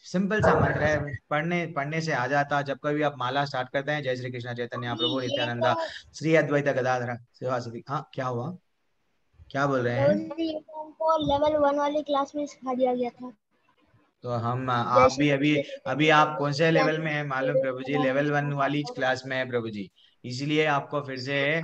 सिंपल सा मंत्र है, पढ़ने से आ जाता। जब कभी आप माला स्टार्ट करते हैं, जय श्री कृष्ण चैतन्य प्रभु नित्यानंदा श्री अद्वैत गदाधर श्रीवासादि। हाँ, क्या हुआ? क्या बोल रहे हैं? हमको लेवल 1 वाली क्लास में सिखा दिया गया था। तो हम आप भी अभी आप कौन से लेवल में है मालूम प्रभु जी? लेवल 1 वाली क्लास में है प्रभु जी, इसलिए आपको फिर से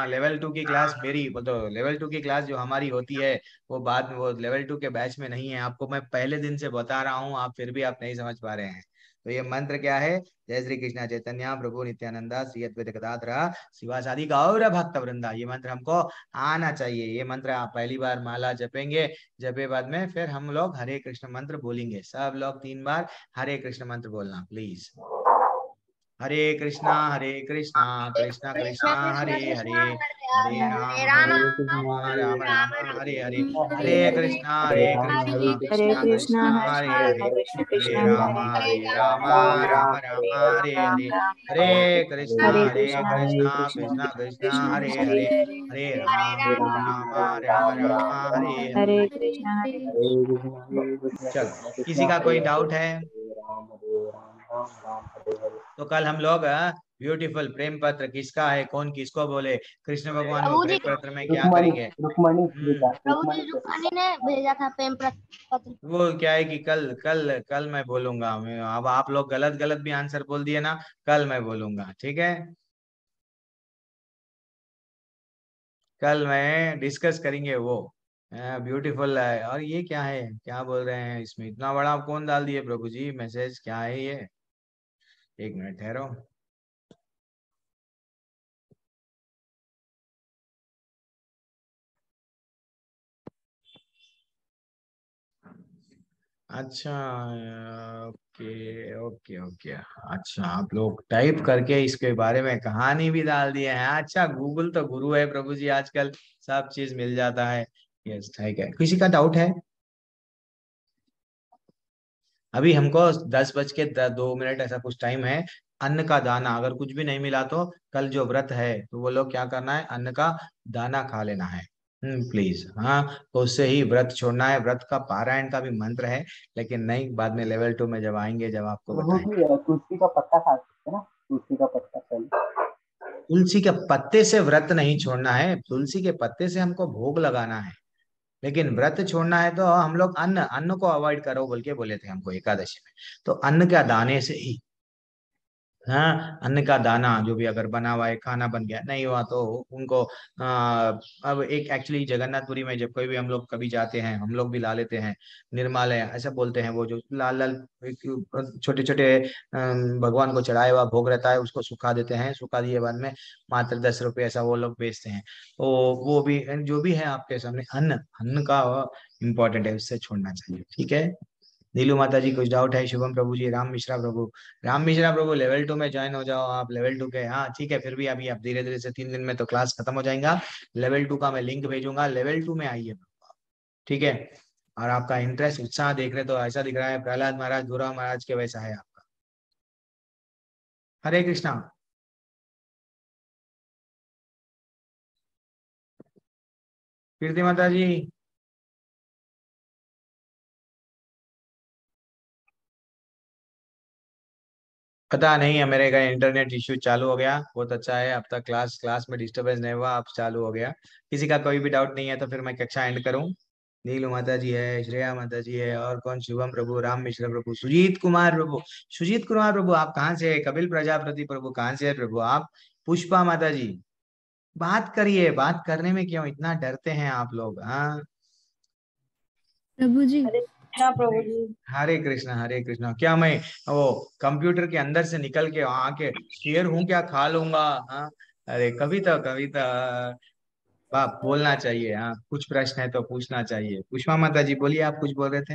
लेवल 2 की क्लास मेरी, वो तो लेवल 2 की क्लास जो हमारी होती है वो बाद में, वो लेवल 2 के बैच में नहीं है। आपको मैं पहले दिन से बता रहा हूँ, आप फिर भी आप नहीं समझ पा रहे हैं। तो ये मंत्र क्या है? जय श्री कृष्ण चैतन्य प्रभु नित्यानंदा श्री अद्वैत गदाधर शिवासादि गौर भक्त वृंदा। ये मंत्र हमको आना चाहिए। ये मंत्र आप पहली बार माला जपेंगे, जपे बाद में फिर हम लोग हरे कृष्ण मंत्र बोलेंगे। सब लोग 3 बार हरे कृष्ण मंत्र बोलना प्लीज। हरे कृष्णा कृष्णा कृष्णा हरे हरे, हरे राम राम राम हरे हरे, हरे कृष्णा कृष्णा कृष्णा हरे हरे, हरे राम राम राम हरे हरे, हरे कृष्णा कृष्णा कृष्णा हरे हरे, हरे राम राम हरे हरे। चलो, किसी का कोई डाउट है? तो कल हम लोग ब्यूटीफुल प्रेम पत्र किसका है, कौन किसको बोले, कृष्ण भगवान वो प्रभु जी प्रेम पत्र में क्या करेंगे। प्रभु जी रुक्मणी ने भेजा था प्रेम पत्र। वो क्या है कि कल कल कल मैं बोलूंगा, अब आप लोग गलत गलत भी आंसर बोल दिए ना, कल मैं बोलूंगा, ठीक है। कल मैं डिस्कस करेंगे वो ब्यूटीफुल है। और ये क्या है, क्या बोल रहे हैं इसमें, इतना बड़ा आप कौन डाल दिए प्रभु जी मैसेज, क्या है ये, एक मिनट ठहरो। अच्छा, ओके ओके ओके। अच्छा, आप लोग टाइप करके इसके बारे में कहानी भी डाल दिए हैं। अच्छा, गूगल तो गुरु है प्रभु जी, आजकल सब चीज मिल जाता है। यस, ठीक है, किसी का डाउट है। अभी हमको 10:02 ऐसा कुछ टाइम है। अन्न का दाना अगर कुछ भी नहीं मिला तो कल जो व्रत है तो वो लोग क्या करना है, अन्न का दाना खा लेना है। प्लीज, हाँ। तो उससे ही व्रत छोड़ना है। व्रत का पारायण का भी मंत्र है, लेकिन नहीं, बाद में लेवल 2 में जब आएंगे जब आपको प्रभु बताएंगे। जी तुलसी का पत्ता खा सकते हैं ना, तुलसी का पत्ता पहले। तुलसी के पत्ते से व्रत नहीं छोड़ना है, तुलसी के पत्ते से हमको भोग लगाना है, लेकिन व्रत छोड़ना है तो हम लोग अन्न अन्न को अवॉइड करो बोल के बोले थे हमको एकादशी में। तो अन्न का दाने से ही, हाँ, अन्न का दाना जो भी अगर बना हुआ है, खाना बन गया नहीं हुआ तो उनको अब एक एक्चुअली जगन्नाथपुरी में जब कोई भी हम लोग कभी जाते हैं, हम लोग भी ला लेते हैं निर्मालय ऐसा बोलते हैं, वो जो लाल लाल छोटे छोटे भगवान को चढ़ाया हुआ भोग रहता है, उसको सुखा देते हैं, सुखा दिए बाद में मात्र 10 रुपये ऐसा वो लोग बेचते हैं। तो वो भी जो भी है आपके सामने, अन्न अन्न का इम्पोर्टेंट है, उससे छोड़ना चाहिए, ठीक है। नीलू माता जी कुछ डाउट है, शुभम प्रभु जी, राम मिश्रा प्रभु, राम मिश्रा प्रभु लेवल 2 में ज्वाइन हो जाओ आप, लेवल 2 के, हाँ ठीक है। फिर भी अभी आप धीरे धीरे से 3 दिन में तो क्लास खत्म हो जाएगा। लेवल 2 का मैं लिंक भेजूंगा, लेवल 2 में आइए, ठीक है। और आपका इंटरेस्ट उत्साह देख रहे तो ऐसा दिख रहा है प्रहलाद महाराज धुरा महाराज के वैसा है आपका। हरे कृष्णा। कीर्ति माता जी, पता नहीं है, मेरे का इंटरनेट इश्यू चालू हो गया, बहुत अच्छा है, अब तक क्लास क्लास में डिस्टरबेंस नहीं हुआ, अब चालू हो गया। किसी का कोई भी डाउट नहीं है तो फिर मैं कक्षा एंड करूं। नीलू माता जी है, श्रेया माता जी है, और कौन, शुभम प्रभु, राम मिश्र प्रभु, सुजीत कुमार प्रभु, सुजीत कुमार प्रभु आप कहाँ से है, कपिल प्रजापति प्रभु कहाँ से है प्रभु आप, पुष्पा माता जी, बात करिए, बात करने में क्यों इतना डरते हैं आप लोग, हाँ। प्रभु जी। हरे कृष्णा प्रभु जी। हरे कृष्णा हरे कृष्णा। क्या मैं वो कंप्यूटर के अंदर से निकल के आके शेर हूँ क्या, खा लूंगा, हाँ। अरे कविता कविता, बाप बोलना चाहिए, हाँ, कुछ प्रश्न है तो पूछना चाहिए। पुष्पा माता जी बोलिए, आप कुछ बोल रहे थे,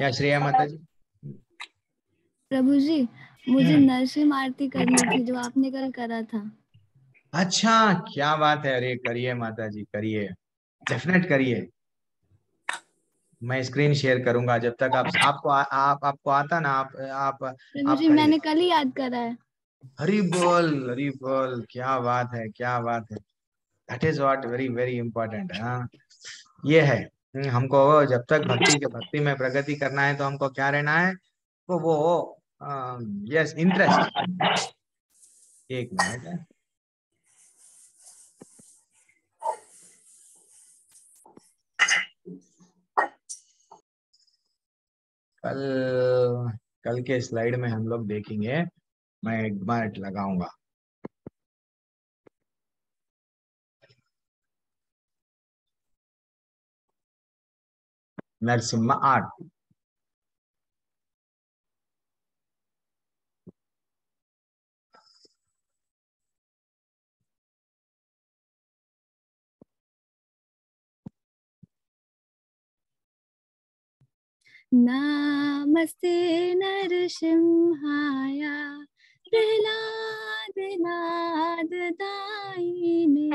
या श्रेया माता जी। प्रभु जी, मुझे हम्म। नरसिंह आरती करनी थी जो आपने कल करा था। अच्छा, क्या बात है, अरे करिए माता जी करिए, डेफिनेट करिए। मैं स्क्रीन शेयर करूंगा जब तक आप आपको आता ना, प्रभु आप जी, करिए। मैंने कल ही याद करा है। हरी बोल हरी बोल, क्या बात है क्या बात है। That is what very very important है, हाँ। ये है, हमको जब तक भक्ति में प्रगति करना है तो हमको क्या रहना है, वो यस, इंटरेस्ट। एक मिनट, कल कल के स्लाइड में हम लोग देखेंगे, मैं एक बार लगाऊंगा। नरसिम्हा आर्ट, नमस्ते नरसिंहाय प्रहलाद नाद दायिने।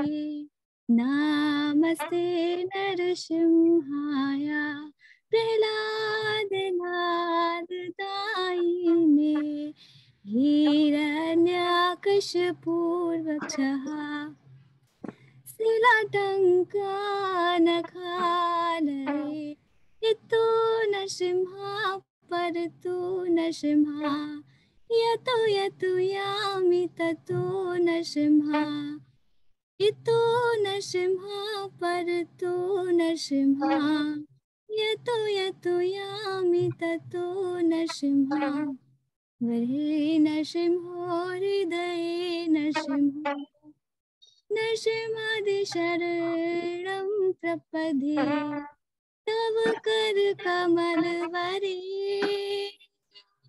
नमस्ते नरसिंहाय प्रहलाद नाद दायिने। हिरण्यकशिपूर्वक्षः शिलाटङ्कानखालये इतो नरसिंहा परतो न सिंहा यतो यतो यामि ततो न सिंहा इतो न सिंहा परतो न सिंहा यतो यतो यामि ततो न सिंहा गृहे न सिंहो हृदये न सिंहो नृसिंहादिशरणं प्रपदे तव कर कमलवरे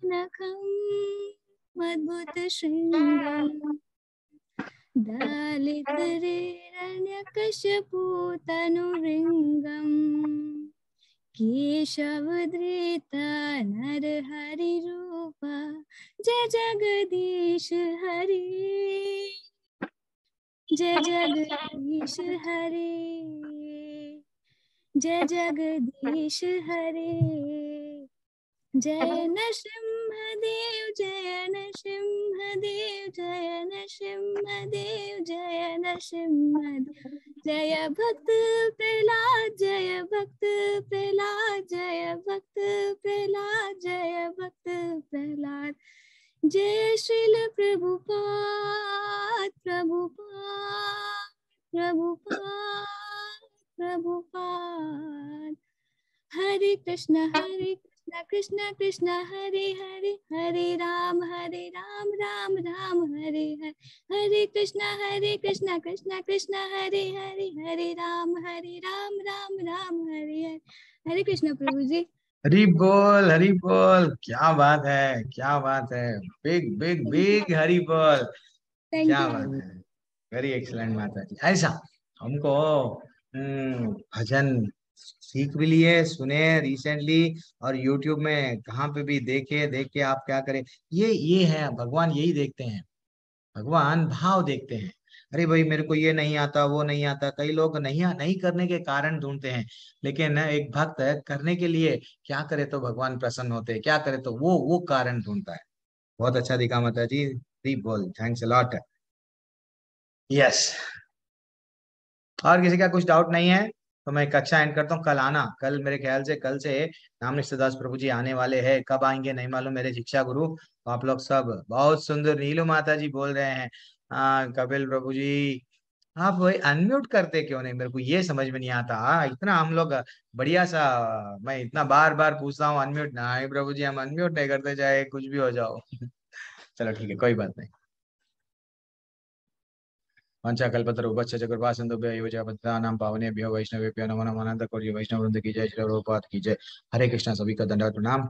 नखं मद्भुतशृङ्गम् दलितरेरण्यकश्यपूतनुरिङ्गम् केशवधृता नरहरिरूप जय जगदीश हरि जय जगदीश हरे जय जगदीश हरे जय नरसिंहदेव जय नरसिंहदेव जय नरसिंहदेव जय नरसिंहदेव जय भक्त प्रहलाद जय भक्त प्रहलाद जय भक्त प्रहलाद जय भक्त प्रहलाद जय श्रील प्रभुपाद प्रभुपाद प्रभुपाद प्रभुपाद हरे कृष्ण कृष्ण कृष्ण हरे हरे हरे राम राम राम हरे हरे हरे कृष्ण कृष्ण कृष्ण हरे हरे हरे राम राम राम हरे हरे हरे कृष्ण प्रभु जी। हरी बोल, क्या बात है, क्या बात है, बिग बिग बिग हरी बोल, क्या बात है, वेरी एक्सीलेंट माता जी। ऐसा हमको भजन सीख भी लिए, सुने रिसेंटली, और यूट्यूब में कहाँ पे भी देख के आप क्या करें, ये है भगवान, यही देखते हैं, भगवान भाव देखते हैं। अरे भाई मेरे को ये नहीं आता, वो नहीं आता, कई लोग नहीं करने के कारण ढूंढते हैं, लेकिन एक भक्त करने के लिए क्या करे तो भगवान प्रसन्न होते हैं, क्या करे तो वो कारण ढूंढता है। बहुत अच्छा दिखा माता जी, दी बोल, थैंक्स अ लॉट। यस, और किसी का कुछ डाउट नहीं है तो मैं कक्षा एंड करता हूँ। कल आना, कल मेरे ख्याल से कल से नाम निष्ठादास प्रभु जी आने वाले हैं, कब आएंगे नहीं मालूम, मेरे शिक्षा गुरु। तो आप लोग सब बहुत सुंदर, नीलू माता जी बोल रहे हैं, कपिल प्रभु जी आप वही अनम्यूट करते क्यों नहीं, मेरे को ये समझ में नहीं आता। इतना हम लोग बढ़िया सा, मैं इतना बार बार पूछता हूँ अनम्यूट, नहीं प्रभु जी हम अनम्यूट नहीं करते, चाहे कुछ भी हो जाओ। चलो ठीक है, कोई बात नहीं। पंचाकल्पतरुभ्यश्च कृपासिन्धुभ्यो एव च पतितानां पावनेभ्यो वैष्णवेभ्यो नमो नमः। अनंत कोटि वैष्णव वृंद की जय, श्री प्रभुपाद की जय। हरे कृष्णा, सभी का दंडवत प्रणाम।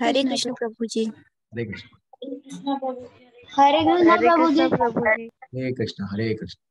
हरे कृष्ण प्रभु जी। हरे कृष्ण। हरे कृष्ण प्रभु जी। हरे कृष्ण, हरे कृष्ण।